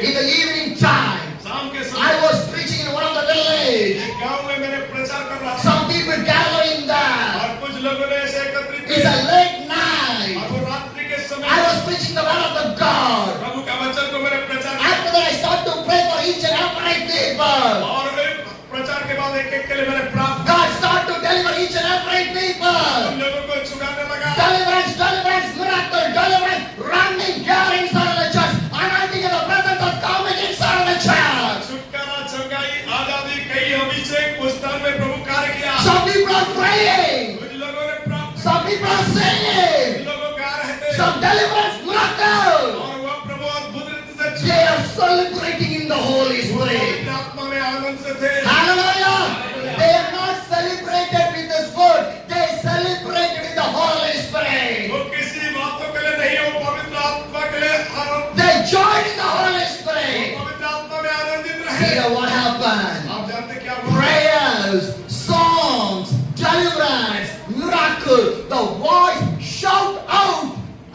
in the evening time, शाम के I समय was preaching in one of the village. एक गांव में मैंने प्रचार कर रहा था Some people gathering there. और कुछ लोगों ने ऐसे एकत्रित It's a किए late night. और वो रात्रि के I समय was preaching the word of the God. प्रभु का वचन को मैंने प्रचार किया After that, I start to pray for each and every people. और एक प्रचार के बाद एक के लिए मैंने प्रार्थना God start to deliver each and every people. उन लोगों को छुड़ाने लगा। Deliverance, miracle, deliverance, running here inside of the church. Anointing in the presence of coming inside of the church. छुटकारा, चंगाई, आजादी, कई अभिषेक उस स्थान में प्रभु कार्य किया। Some people are praying. कुछ लोगों ने प्रार्थना, Some people are कुछ singing. लोगों गा रहे थे Some deliverance, miracle. और वह प्रभु अद्भुत रीति से They are celebrating in the Holy Spirit. पवित्र आत्मा में आनंद से थे। Hallelujah. They are not celebrated with this word. They celebrated with the Holy Spirit. वो किसी बातों के लिए नहीं, वो पवित्र आत्मा के लिए आनंद, They joined in the Holy Spirit. पवित्र आत्मा में आनंदित रहे। Here what happened? आप जानते क्या हुआ? Prayers, songs, deliverance, miracle. The voice shout out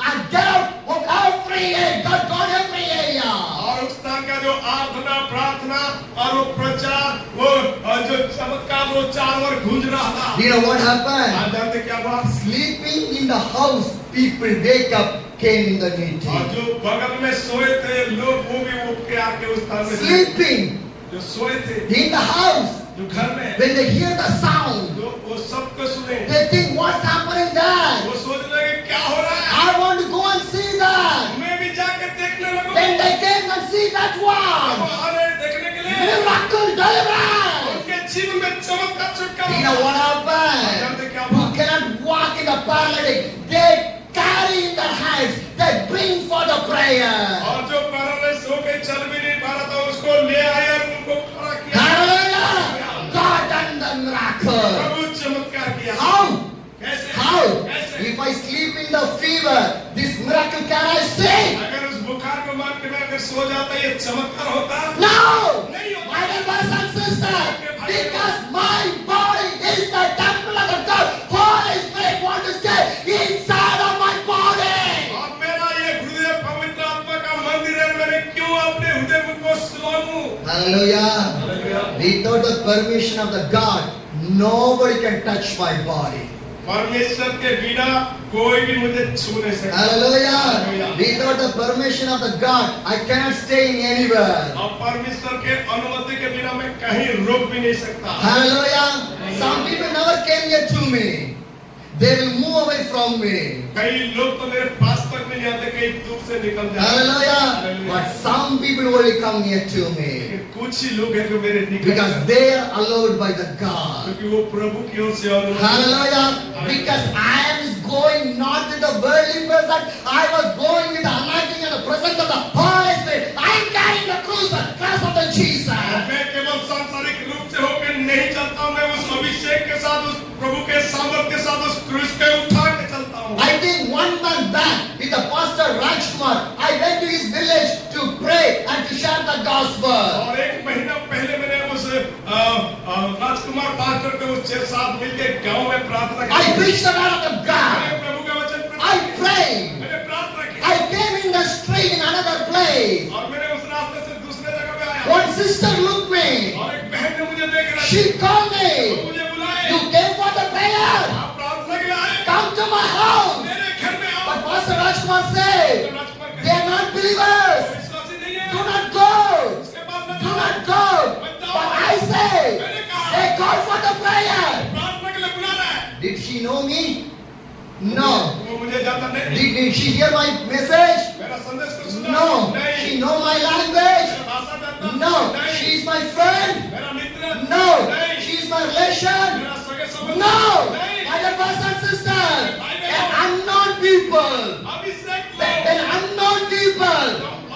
and get out of every area. God every area. और उस स्थान का जो आराधना, प्रार्थना और वो प्रचार, वो जो चमत्कार, वो चारों ओर गूंज रहा था। You know what happened? आप जानते क्या हुआ? Sleeping in the house, people wake up, came in the और meeting. जो बगल में सोए थे लोग वो भी उठ के आके उस स्थान में Sleeping जो सोए थे in the house. जो घर में When they hear the sound, जो वो सबको सुने, they think what's happening there? वो सोच रहे कि क्या हो रहा है, I want to go and see that. मैं भी that वो one. आ रहे हैं देखने के लिए। Miracle deliverance. उनके जीवन में चमत्कार छुटकारा। You know what happened? जानते क्या Who हुआ? cannot walk in the paralytic, they carry in their hands, they bring for the prayer. और जो पैरालाइज होके चल भी नहीं पा रहा था उसको ले आए और उनको खड़ा किया। Hallelujah! God done the miracle. प्रभु चमत्कार किया। How? कैसे? How? कैसे? If I sleep in the fever, this miracle can I see? अगर उस बुखार को मान के मैं अगर सो जाता ये चमत्कार होता? No! नहीं होता। My dear brothers and sisters, because my body is the temple of the God, Holy Spirit wants to stay inside of my body. और मेरा ये हृदय पवित्र आत्मा का मंदिर है, मैंने क्यों अपने हृदय में को सुलाऊं? Hallelujah. Without the permission of the God, nobody can touch my body. परमेश्वर के बिना कोई भी मुझे छू नहीं सकता। Hallelujah. Without the permission of the God, I cannot stay in anywhere. और परमेश्वर के अनुमति के बिना मैं कहीं रुक भी नहीं सकता। Hallelujah. Some people never came here to me. They will move away from me. कई लोग तो मेरे पास तक नहीं आते, कहीं दूर से निकल जाते। Hallelujah. But some people only come near to me लेकिन कुछ ही लोग हैं जो मेरे निकट because they are allowed by the God. क्योंकि वो प्रभु की ओर से अनुमति। Hallelujah. Because I am going not with the worldly presence, I was going with the anointing and the presence of the Holy Spirit. I am carrying the cross of the Jesus. मैं केवल सांसारिक रूप से होकर नहीं चलता हूँ, मैं उस अभिषेक के साथ, उस प्रभु के सामर्थ के साथ उस क्रूस के उठा के चलता हूँ। I think 1 month back with the pastor Rajkumar, I went to his village to pray and to share the gospel. और एक महीना पहले मैंने उस राजकुमार पास्टर के उस 6-7 मिलके गांव में प्रार्थना की। I preached the word of the God. मैंने प्रभु का वचन I prayed. मैंने प्रार्थना की। I came in the street in another place. और मैंने उस रास्ते से दूसरे जगह पे आया। One sister looked me. और एक बहन ने मुझे देख रहा She called वो me. मुझे बुलाए। You came for the prayer. आप प्रार्थना के लिए आए। Come to my house. मेरे घर में आओ। But Pastor Rajkumar said, Rajkumar they are not believers. विश्वासी नहीं है। Do not go. उसके बाद न Do जाओ। not go. But I say, they called for the prayer. प्रार्थना के लिए बुला रहा है। Did she know me? No. वो मुझे जानता नहीं। Did she hear my message? मेरा संदेश को सुना? No. नहीं। She know my language? मेरा भाषा जानता? No. नहीं। She is my friend? मेरा मित्र? No. नहीं। She is my relation? मेरा सगे संबंधी? No. नहीं। My dear brothers and sisters, they're unknown people. Abhishek They're unknown people.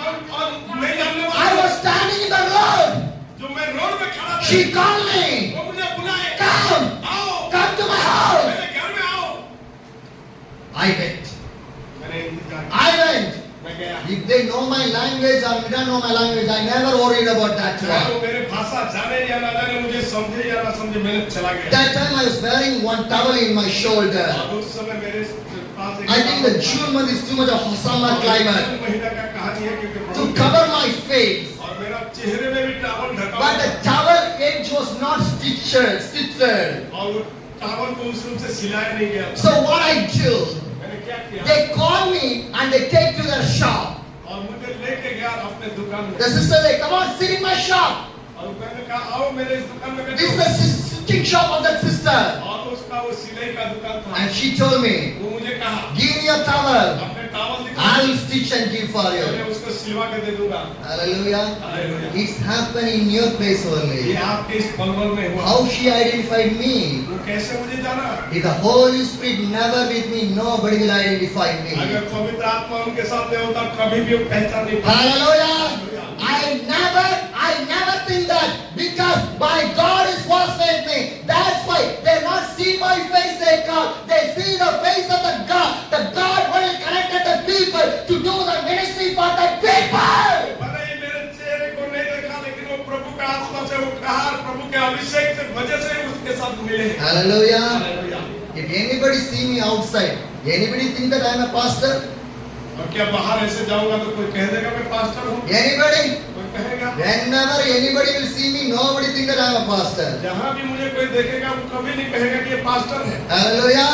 और नहीं जानने I वाले was standing in the road. जो मैं रोड पे खड़ा था, She called me. वो मुझे बुलाए। Come. आओ। Come to my house. मेरे घर में आओ। I went. मैंने इंतजार किया। I went. मैं गया। If they know my language or don't know my language, I never worried about that चाहे one. वो मेरे भाषा जाने या ना जाने, मुझे समझे या ना समझे, मैंने चला गया। That time I was wearing one towel in my shoulder. और उस समय मेरे पास एक I think the June month is too much of summer climate जून महीना का कहानी है क्योंकि to cover my face. और मेरा चेहरे में भी टावल ढका But हुआ the towel edge was not stitched. और वो टावल को उस रूप से सिलाया नहीं गया था। So what I do, मैंने क्या किया? they call me and they take to their shop. और मुझे लेके गया अपने दुकान में। The sister they come on, sit in my shop. और मैंने कहा आओ मेरे इस दुकान में This is बैठो। the stitching shop of that sister. और उसका वो सिलाई का दुकान था। And she told me, वो मुझे कहा give me your towel. अपने टावल दिखा। I will stitch and give for मैं you. उसको सिलवा के दे दूंगा। Hallelujah. Hallelujah. It's happening in your place ये only. आपके इस पलवल में हुआ। How she identified me. वो कैसे मुझे जाना? If the Holy Spirit never with me, nobody will identify me. अगर पवित्र आत्मा उनके साथ नहीं होता कभी भी वो पहचान नहीं पाता। Hallelujah. I never think that because my God is first with me. That's why they not see my face they call. They see the face of the God. The God only connected the people to do the ministry for the people. भले ही मेरे चेहरे को नहीं देखा लेकिन वो प्रभु का आत्मा से वो कहा प्रभु के अभिषेक से वजह से उसके साथ मिले। Hallelujah. Hallelujah. If anybody see me outside, anybody think that I am a pastor? और क्या बाहर ऐसे जाऊंगा तो कोई कह देगा मैं पास्टर हूँ? Anybody? कोई कहेगा? Whenever anybody will see me, nobody think that I am a pastor. जहाँ भी मुझे कोई देखेगा वो कभी नहीं कहेगा कि ये पास्टर है। Hallelujah.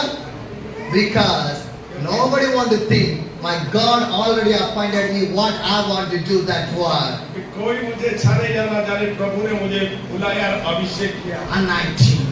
Because nobody want to think my God already appointed me what I want to do that work. कि कोई मुझे जाने या ना जाने प्रभु ने मुझे बुलाया और अभिषेक किया। Anointing.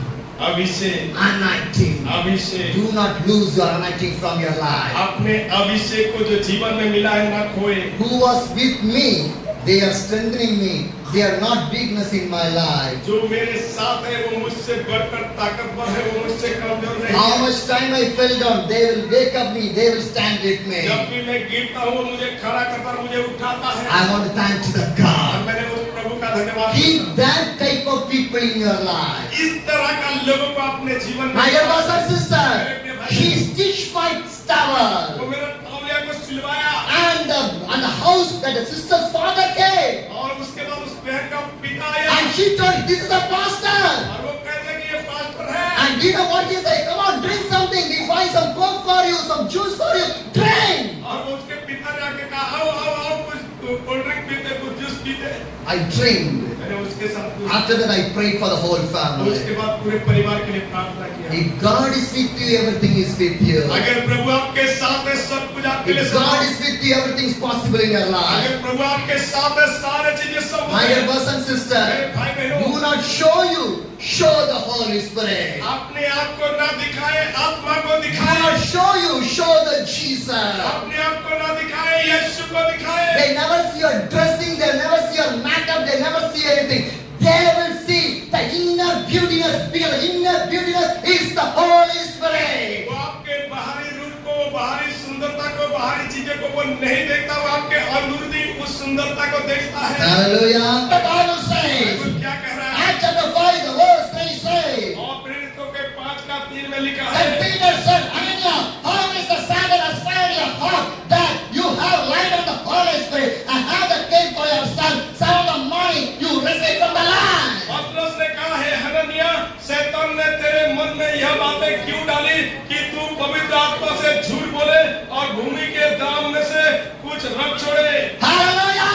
Abhishek Anointing. Abhishek Do not lose your anointing from your life. अपने अभिषेक को जो जीवन में मिला है ना खोए। Who was with me They are strengthening me. They are not weakness in my life. जो मेरे साथ है वो मुझसे बढ़कर ताकतवर है, वो मुझसे कमजोर नहीं How है। much time I fell down, they will wake up me. They will stand with me. जब भी मैं गिरता हूँ वो मुझे खड़ा करता और मुझे उठाता है। I want to thank to the और God. मैंने उस प्रभु का धन्यवाद Keep that type of people in your life. इस तरह का लोगों को अपने जीवन में My dear brothers and sisters, he stitched my वो towel. मेरा तौलिया को सिलवाया And the house that the sister's father came. और उसके बाद उस बहन का पिता आया And she told, this is the pastor. और वो कहते कि ये पास्टर है। And you know what he said? Come on, drink something. We find some coke for you, some juice for you. Drink. और वो उसके पिता ने आके कहा आओ आओ आओ कुछ कोल्ड ड्रिंक पीते कुछ जूस पीते। I drank. मैंने उसके साथ कुछ After that, I prayed for the whole और family. उसके बाद पूरे परिवार के लिए प्रार्थना किया। If God is with you, everything is with you. अगर प्रभु आपके साथ है सब कुछ आपके लिए If God is with you, everything is possible in your life. अगर प्रभु आपके साथ है सारे चीजें संभव My है। dear brothers and मेरे sisters, भाई बहनों do not show you, show the Holy Spirit. अपने आप को ना दिखाए आत्मा को Do दिखाए not show you, show the Jesus. अपने आप को ना दिखाए यीशु को दिखाए। They never see your dressing, they never see your makeup, they never see anything. They will see the inner beautiness, because the inner beautiness is the Holy Spirit. वो आपके बाहरी रूप को बाहरी सुंदरता को बाहरी चीजें को वो नहीं देखता वो आपके अंदरूनी उस सुंदरता को देखता है। Hallelujah. The Bible says, Bible क्या कह रहा है? Acts chapter 5, the verse 3 says, और प्रेरितों के 5:3 में लिखा that है Peter said, Ananias, how is the Satan has found your heart that you have lied on the Holy Spirit and have the king for your son, some of the money you received from the land? पतरस ने कहा है Hananiah शैतान ने तेरे मन में यह बातें क्यों डाली कि तू पवित्र आत्मा से झूठ बोले और भूमि के दाम में से कुछ रख छोड़े। Hallelujah!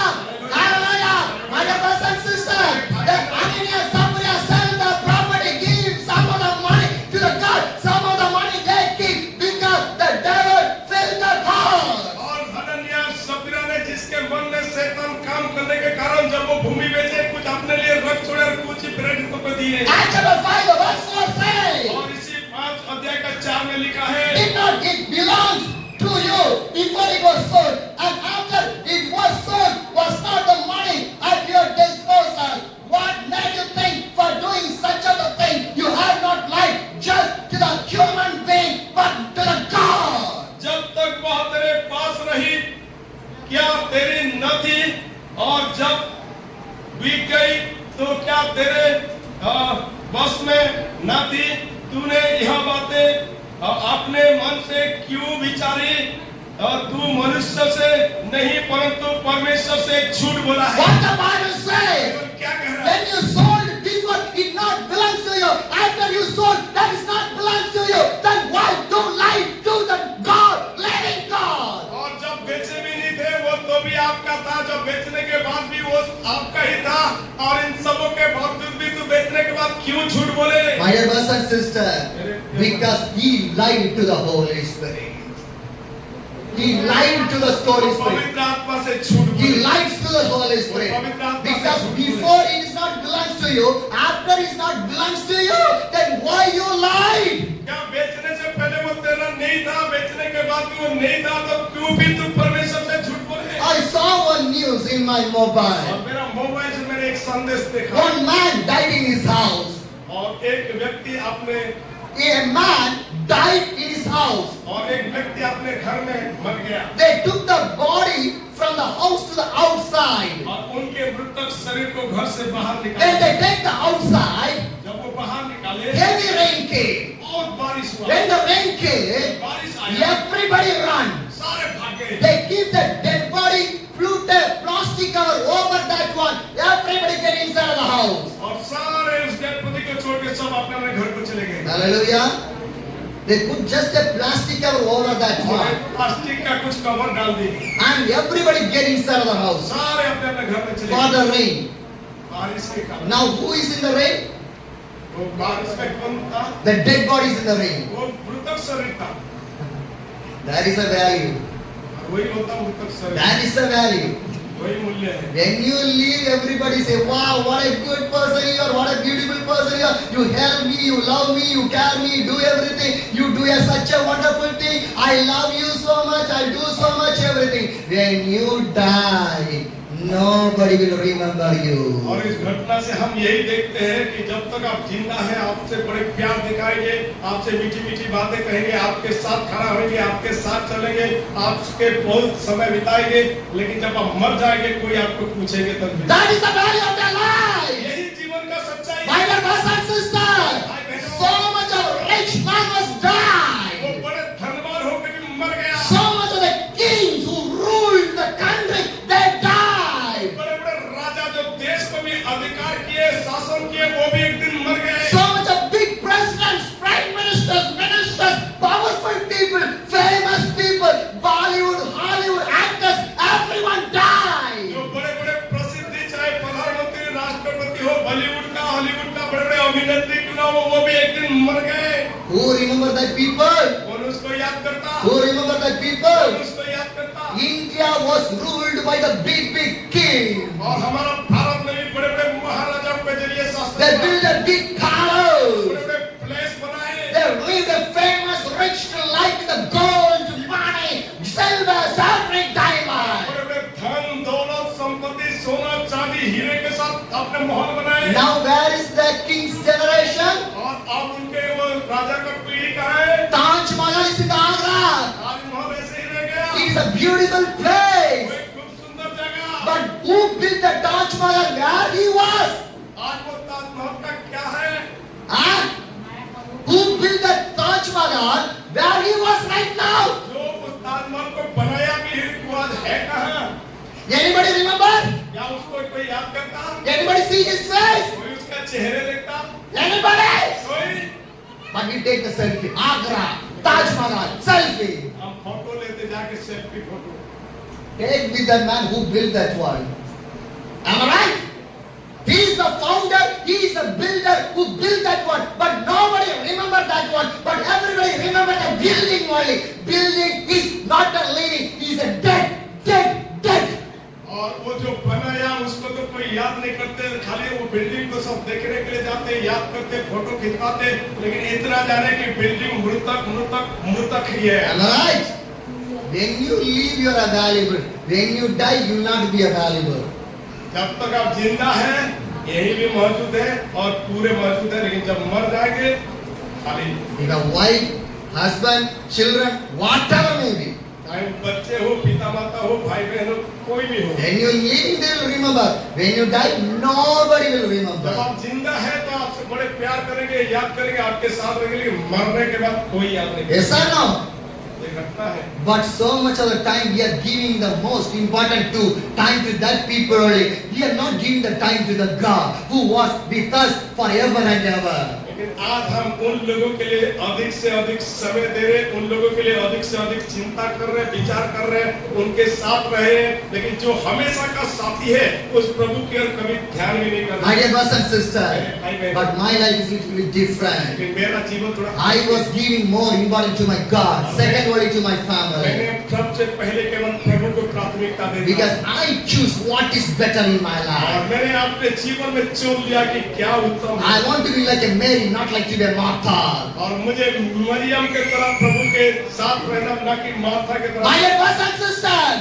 Hallelujah! My dear brothers and sisters, that Ananias, Sapphira sell the property, give some of the money to the God, some of the money they keep because the devil filled their heart. और Hananiah Safira ने जिसके मन में शैतान काम करने के कारण जब वो भूमि बेचे कुछ अपने लिए रख छोड़े और कुछ प्रेरितों को दिए। Acts chapter 5, the verse 4 says, और इसी 5:4 में लिखा है did not it belongs to you before it was sold, and after it was sold was not the money at your disposal. What made you think for doing such a thing? You have not lied just to the human being, but to the God. जब तक वह तेरे पास रही क्या तेरी न थी और जब बिक गई तो क्या तेरे बस में न थी। तूने यह बातें अपने मन से क्यों विचारी तू मनुष्य से नहीं परंतु परमेश्वर से झूठ बोला है। What the Bible says? Bible क्या कह रहा है? When you sold before it not belongs to you, after you sold that is not belongs to you, then why do lie to the God, living God? और जब बेचे भी नहीं थे वो तो भी आपका था, जब बेचने के बाद भी वो आपका ही था और इन सबों के बावजूद भी तू बेचने के बाद क्यों झूठ बोले? My dear brothers and sisters, because he lied to the Holy Spirit. He lied to the Holy Spirit. पवित्र आत्मा से झूठ He बोले। lies to the Holy Spirit. Because before it is not belongs to you, after it is not belongs to you, then why you lied? क्या बेचने से पहले वो तेरा नहीं था, बेचने के बाद भी वो नहीं था, तो क्यों भी तू परमेश्वर से झूठ बोले? I saw one news in my mobile. और मेरा मोबाइल से मैंने एक संदेश देखा One man died in his house. और एक व्यक्ति अपने A man died in his house. और एक व्यक्ति अपने घर में मर गया They took the body from the house to the outside. और उनके मृतक शरीर को घर से बाहर When निकाला। they take the outside, जब वो बाहर निकाले heavy rain came. बहुत बारिश हुआ। When the rain came, बारिश आया, everybody ran. सारे भागे। They keep the dead body, put a plastic cover over that one. Everybody get inside the house. और सारे उस डेड बॉडी को छोड़ के सब अपने अपने घर को चले गए। Hallelujah. They put just a plastic cover over that और one. एक प्लास्टिक का कुछ कवर डाल दी। And everybody get inside the house. सारे अपने अपने घर में चले For गए। the rain. बारिश के कारण। Now who is in the rain? वो बारिश में कौन था? The dead body is in the rain. वो मृतक शरीर था। That is a value. और वही होता मृतक शरीर। That is a value. वही मूल्य है। When you leave, everybody say, wow, what a good person you are, what a beautiful person you are. You help me, you love me, you care me, you do everything. You do such a wonderful thing. I love you so much, I do so much everything. When you die, nobody will remember you. और इस घटना से हम यही देखते हैं कि जब तक आप जिंदा हैं आपसे बड़े प्यार दिखाएंगे, आपसे मीठी मीठी बातें कहेंगे, आपके साथ खड़ा होंगे, आपके साथ चलेंगे, आपके बहुत समय बिताएंगे, लेकिन जब आप मर जाएंगे कोई आपको पूछेंगे तब भी। That is the value of their life. यही जीवन का सच्चाई My है। dear brothers and sisters, so much of rich man was वो died. बड़े धनवान होकर भी मर गया। So much of the kings who ruled the country, they died. बड़े बड़े राजा जो देश को भी अधिकार किए, शासन किए, वो भी एक दिन मर गए। So much of big presidents, prime ministers, ministers, powerful people, famous people, Bollywood, Hollywood actors, everyone died. जो बड़े बड़े प्रसिद्ध चाहे प्रधानमंत्री, राष्ट्रपति हो, बॉलीवुड का, हॉलीवुड का बड़े बड़े अभिनेत्री क्यों ना हो, वो भी एक दिन मर गए। Who remember that people? कौन उसको याद करता? Who remember that कौन people? उसको याद करता? India was ruled by the big king. और हमारा भारत में भी बड़े बड़े महाराजाओं के जरिए शासन They हुआ। built a big palace. बड़े बड़े प्लेस बनाए। They lived a famous rich life with the gold, money, silver, every diamond. बड़े बड़े धन, दौलत, संपत्ति, सोना, चांदी, हीरे के साथ अपने महल बनाए। Now where is the king's generation? और अब उनके वो राजा का पीढ़ी कहाँ है? Taj Mahal is in Agra. Taj Mahal ऐसे ही रह गया। It is a beautiful वो place. एक खूब सुंदर जगह। But who built the Taj Mahal? Where he was? आज वो ताजमहल का क्या है? Huh? Who built the Taj Mahal? Where he was right now? जो उस ताजमहल को बनाया भी है, वो आज है कहाँ? Anybody remember? क्या उसको कोई याद करता? Anybody see his face? कोई उसका चेहरे देखता? Anybody? कोई? But we take the selfie. Agra, Taj Mahal, selfie. हम फोटो लेते जाके selfie photo. Take with the man who built that one. Am I right? He is the founder, he is the builder who built that one. But nobody remember that one. But everybody remember the building only. Building is not a living, he is a dead. और वो जो बनाया उसको तो कोई याद नहीं करते, खाली वो बिल्डिंग को सब देखने के लिए जाते, याद करते, फोटो खिंचवाते, लेकिन इतना जाने कि बिल्डिंग मृतक ही है। Am I right? When you live, you are valuable. When you die, you will not be valuable. जब तक आप जिंदा हैं यही भी मौजूद है और पूरे मौजूद है, लेकिन जब मर जाएंगे खाली। If a wife, husband, children, whatever may be. चाहे बच्चे हो, पिता माता हो, भाई बहन हो, कोई भी हो। When you are living, they will remember. When you die, nobody will जब remember. आप जिंदा हैं तो आपसे बड़े प्यार करेंगे, याद करेंगे, आपके साथ रहेंगे, लेकिन मरने के बाद कोई याद नहीं Yes or no? करेगा। ये घटना है। But so much of the time we are giving the most important time to that people only. We are not giving the time to the God who was with us forever and ever. लेकिन आज हम उन लोगों के लिए अधिक से अधिक समय दे रहे, उन लोगों के लिए अधिक से अधिक चिंता कर रहे, विचार कर रहे, उनके साथ रहे, लेकिन जो हमेशा का साथी है उस प्रभु की ओर कभी ध्यान भी नहीं कर My रहे। dear brothers and sisters, but my life is little bit different. लेकिन मेरा जीवन थोड़ा I was giving more important to my God, second only to my family. मैंने सबसे पहले केवल प्रभु को प्राथमिकता दी Because I choose what is better in my और life. मैंने अपने जीवन में चुन लिया कि क्या उत्तम है। I want to be like a Mary, not like to be a Martha. और मुझे मरियम के तरह प्रभु के साथ रहना, ना कि मार्था के तरह। My dear brothers and sisters,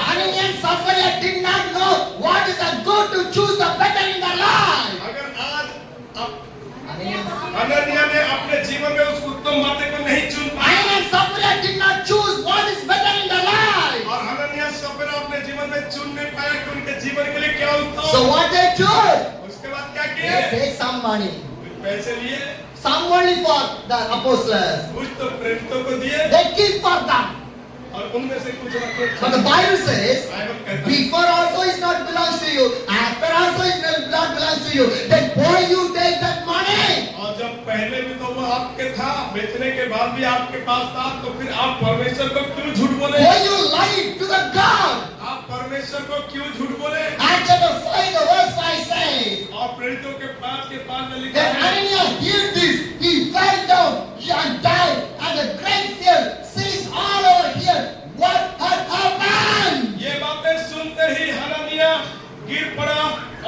Ananias and Sapphira did not know what is the good to choose the better in their life. अगर आज Ananias अनन्या ने अपने जीवन में उस उत्तम बातें को नहीं चुन पाया and Sapphira did not choose what is better in their life. और अनन्या सपेरा अपने जीवन में चुन नहीं पाया कि उनके जीवन के लिए क्या उत्तम। So what they did? उसके बाद क्या They किए? take some money, पैसे लिए, some only for the apostles. कुछ तो प्रेरितों को दिए They give for them. और उनमें से कुछ रखे। But the Bible says, Bible कहता है, before also is not belongs to you, after also is not belongs to you. Then why you take that money? और जब पहले भी तो वो आपके था, बेचने के बाद भी आपके पास था, तो फिर आप परमेश्वर को क्यों झूठ बोले? Why you lied to the God? आप परमेश्वर को क्यों झूठ बोले? Acts chapter 5, the verse 5 says, और प्रेरितों के 5 में लिखा that है, Ananias heard this, he fell down and died, and the great fear seized all over here. What had happened? ये बातें सुनते ही हननिया गिर पड़ा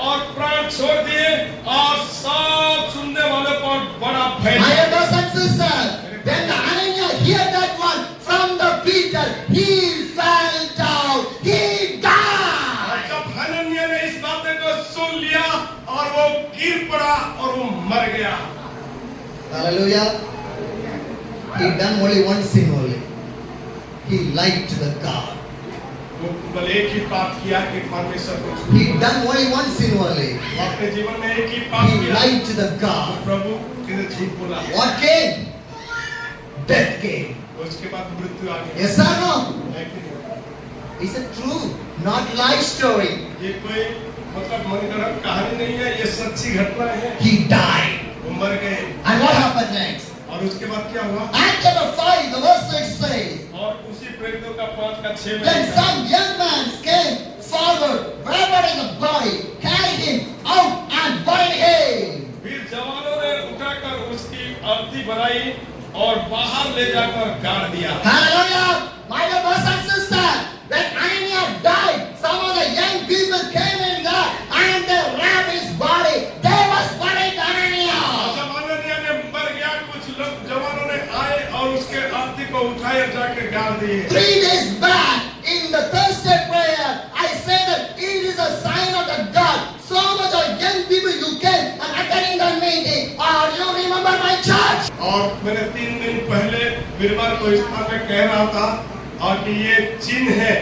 और प्राण छोड़ दिए और सब सुनने वालों को बड़ा भय My लगा। brothers and sisters, when the Ananias heard that one from the Peter, he fell down, he और died. जब पड़ा और वो मर गया। Hallelujah. He done only one sin only. He lied to the God. वो केवल एक ही पाप किया कि परमेश्वर को झूठ He बोला। done only one sin only. वो अपने जीवन में एक ही पाप He किया, lied to the वो God. प्रभु के झूठ बोला। What came? Death came. उसके बाद मृत्यु आ गई। Yes or no? है कि नहीं? It's a true, not lie story. ये कोई मतलब मनगढ़ंत कहानी नहीं है, ये सच्ची घटना है। He died. वो मर गए And what happened next? और उसके बाद क्या हुआ? Acts chapter 5, the verse 6 says, और उसी प्रेरितों का 5 का 6 में then लिखा है, some young man came forward, wrapped in the body, carried him out and buried him. फिर जवानों ने उठाकर उसकी अर्थी बनाई और बाहर ले जाकर गाड़ दिया। Hallelujah! My dear brothers and sisters, when Ananias died, some of the young people came in there and they wrapped his body. They was buried Ananias. जब अननिया ने मर गया, कुछ लोग जवानों ने आए और उसके अर्थी को उठाए और जाके गाड़ दिए। 3 days back in the Thursday prayer, I said that it is a sign of the God. So much of young people you came and attending the meeting. Or you remember my church? और मैंने 3 दिन पहले वीरवार को इस स्थान में कह रहा था और कि ये चिन्ह है,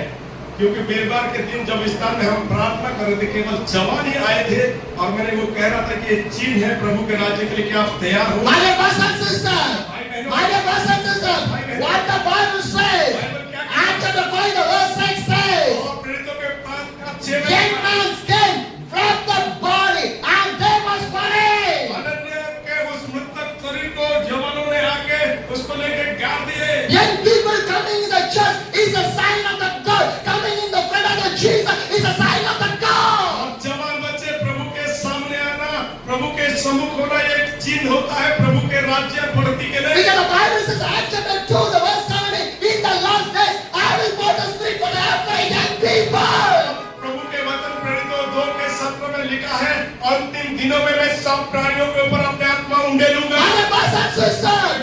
क्योंकि वीरवार के दिन जब इस स्थान में हम प्रार्थना कर रहे थे केवल जवान ही आए थे और मैंने वो कह रहा था कि ये चिन्ह है प्रभु के राज्य के लिए कि आप तैयार हो। My dear brothers and sisters, my dear brothers and sisters, what the Bible says, Acts chapter 5, the verse 6 says, और प्रेरितों के 5 का 6 में young man came, wrapped the body, and they was buried. Ananya के उस मृतक शरीर को जवानों ने आके उसको लेके गाड़ दिए। Young people coming in the church is a sign of the God. Coming in the front of the Jesus is a sign of the God. और जवान बच्चे प्रभु के सामने आना, प्रभु के सम्मुख होना एक चिन्ह होता है प्रभु के राज्य बढ़ती के लिए। Because the Bible says, Acts chapter 2, the verse 17, in the last days, I will pour the Spirit for the young people. प्रभु के वचन प्रेरितों 2 के 17 में लिखा है, अंतिम दिनों में मैं सब प्राणियों के ऊपर अपने आत्मा उंडेलूंगा। My brothers and sisters,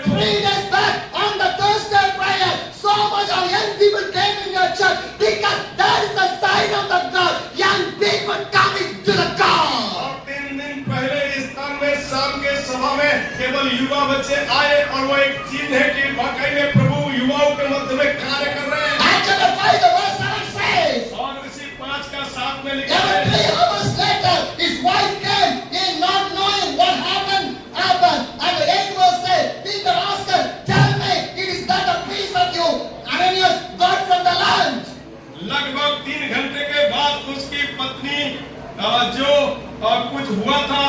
3 days back on the Thursday prayer, so much of young people came in your church because that is the sign of the God. Young people coming to the God. और 3 दिन पहले इस स्थान में शाम के सभा में केवल युवा बच्चे आए और वो एक चिन्ह है कि वाकई में प्रभु युवाओं के मध्य में कार्य कर रहे हैं। Acts chapter 5, the verse 7 says, और इसी 5 का 7 में लिखा even है, 3 hours later, his wife came in not knowing what happened. And the angel said, Peter asked her, tell me, it is that a piece of you, Ananias, got from the land. लगभग 3 घंटे के बाद उसकी पत्नी जो कुछ हुआ था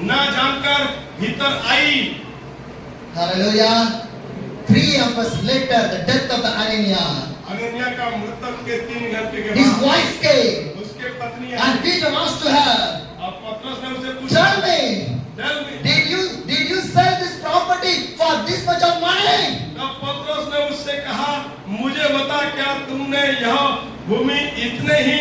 न जानकर भीतर आई। Hallelujah. 3 hours later, the death of the Ananias. Ananya का मृतक के 3 घंटे के His बाद wife came. उसके पत्नी आई And Peter asked to her, और पतरस ने उसे पूछा, tell me, Tell me, did you sell this property for this much of money? तब पतरस ने उससे कहा, मुझे बता क्या तुमने यह भूमि इतने ही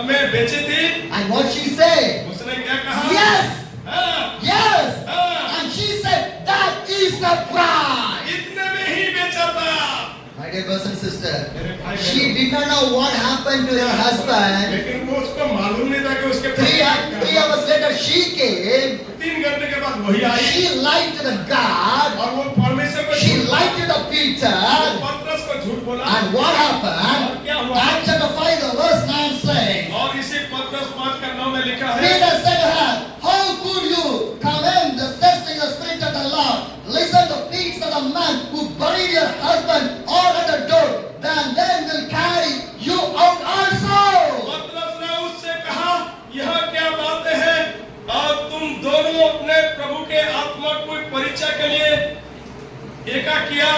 में बेची थी? And what she said? उसने क्या कहा? Yes, हाँ, yes. हाँ, And she said, that is the price. इतने में ही बेचा था। My dear brothers and sisters, मेरे भाई she बहनों, did not know what happened to her husband. लेकिन वो उसको मालूम नहीं था कि उसके Three hours later, she came. 3 घंटे के बाद वही आई She lied to the God. और वो परमेश्वर को She झूठ बोला, lied to the Peter. पतरस को झूठ बोला। And what happened? क्या हुआ? Acts chapter 5, the verse 9 says, और इसी पतरस 5 का 9 में लिखा है, Peter said to her, how could you commend the testing the Spirit of the Lord? Listen to things of the man who buried your husband all at the door. Then will carry you out also. पतरस ने उससे कहा, यह क्या बातें हैं? और तुम दोनों अपने प्रभु के आत्मा को परिचय के लिए एका किया।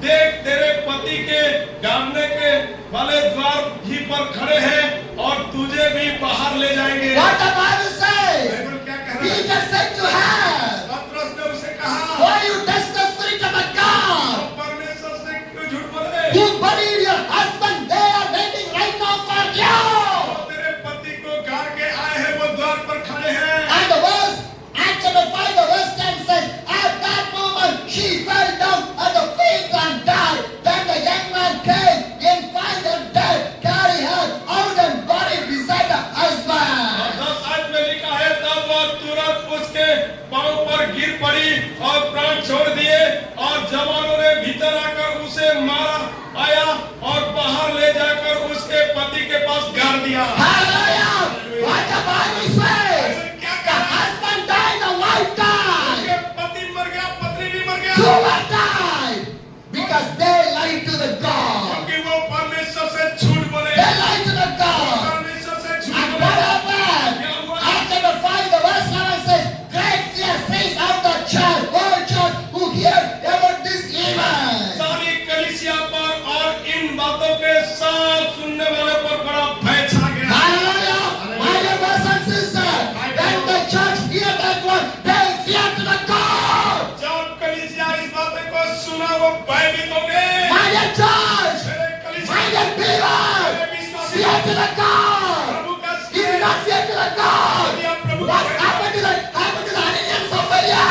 देख तेरे पति के गाड़ने के वाले द्वार ही पर खड़े हैं और तुझे भी बाहर ले जाएंगे। What the Bible says? Bible क्या कह रहा है? Peter said to her, पतरस ने उसे कहा, why you test the Spirit of the God? परमेश्वर से क्यों झूठ बोले? You buried your husband. They are waiting right now for you. वो तेरे पति को गाड़ के आए हैं, वो द्वार पर खड़े हैं। And the verse, Acts chapter 5, the verse 10 says, at that moment she fell down at the feet and died. Then the young man came and find her dead, carry her out and buried beside her husband. 10 आज में पड़ी और प्राण छोड़ दिए और जवानों ने भीतर आकर उसे मारा आया और बाहर ले जाकर उसके पति के पास गाड़ दिया। Hallelujah! What the Bible says? The husband died, the wife died. उसके पति मर गया, पत्नी भी मर गया, Two were died because they lied to the God. क्योंकि वो परमेश्वर से झूठ बोले, They lied to the God. परमेश्वर से झूठ And बोले। what happened? Acts chapter 5, the verse 11 says, great fear stays out the church, whole church who hear about this evil. सारी कलीसिया पर और इन बातों के सब सुनने वाले पर बड़ा भय छा गया। Hallelujah! My dear brothers and sisters, when the church hear that word, they fear to the God. जब कलीसिया इस बातें को सुना वो भयभीत हो गए। My dear church, मेरे my कलीसिया dear believers, fear to the God. प्रभु का If you not fear to the God, what happened to the Ananias and Sapphira?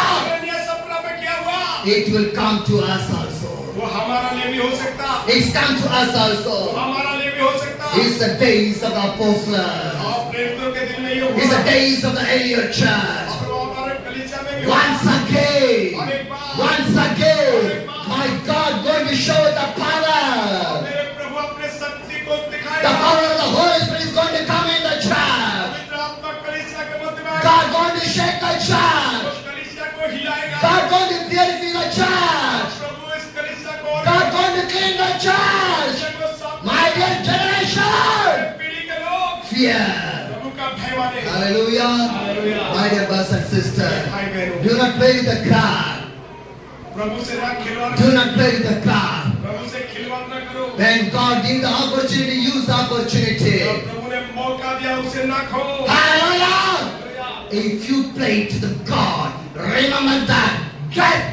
ये सपना में क्या हुआ? It will come to us also. वो हमारा लिए भी हो सकता, It's come to us वो also. हमारा लिए भी हो सकता। It's the days of the apostles. और प्रेरितों के दिन में ये It's the हुआ। days of the earlier church. और वो हमारे कलीसिया में भी हुआ। Once again, my God going to show the power. मेरे प्रभु अपने शक्ति को The दिखाएगा। power of the Holy Spirit is going to come in the church. पवित्र आत्मा कलीसिया के मध्य में आएगा। God going to shake the church. उस कलीसिया को हिलाएगा। God going to purify the church. प्रभु इस कलीसिया को और God going to clean the church. कलीसिया को साफ My dear generation, पीढ़ी के लोग fear. प्रभु का भय माने। Hallelujah. Hallelujah. My dear brothers and sisters, भाई बहनों, do not play with the crowd. प्रभु से ना खिलवाड़ Do not play with the crowd. प्रभु से खिलवाड़ ना करो। When God gives the opportunity, use the opportunity. जब प्रभु ने मौका दिया उसे ना खो। Hallelujah. Hallelujah. If you play to the God, remember that. Get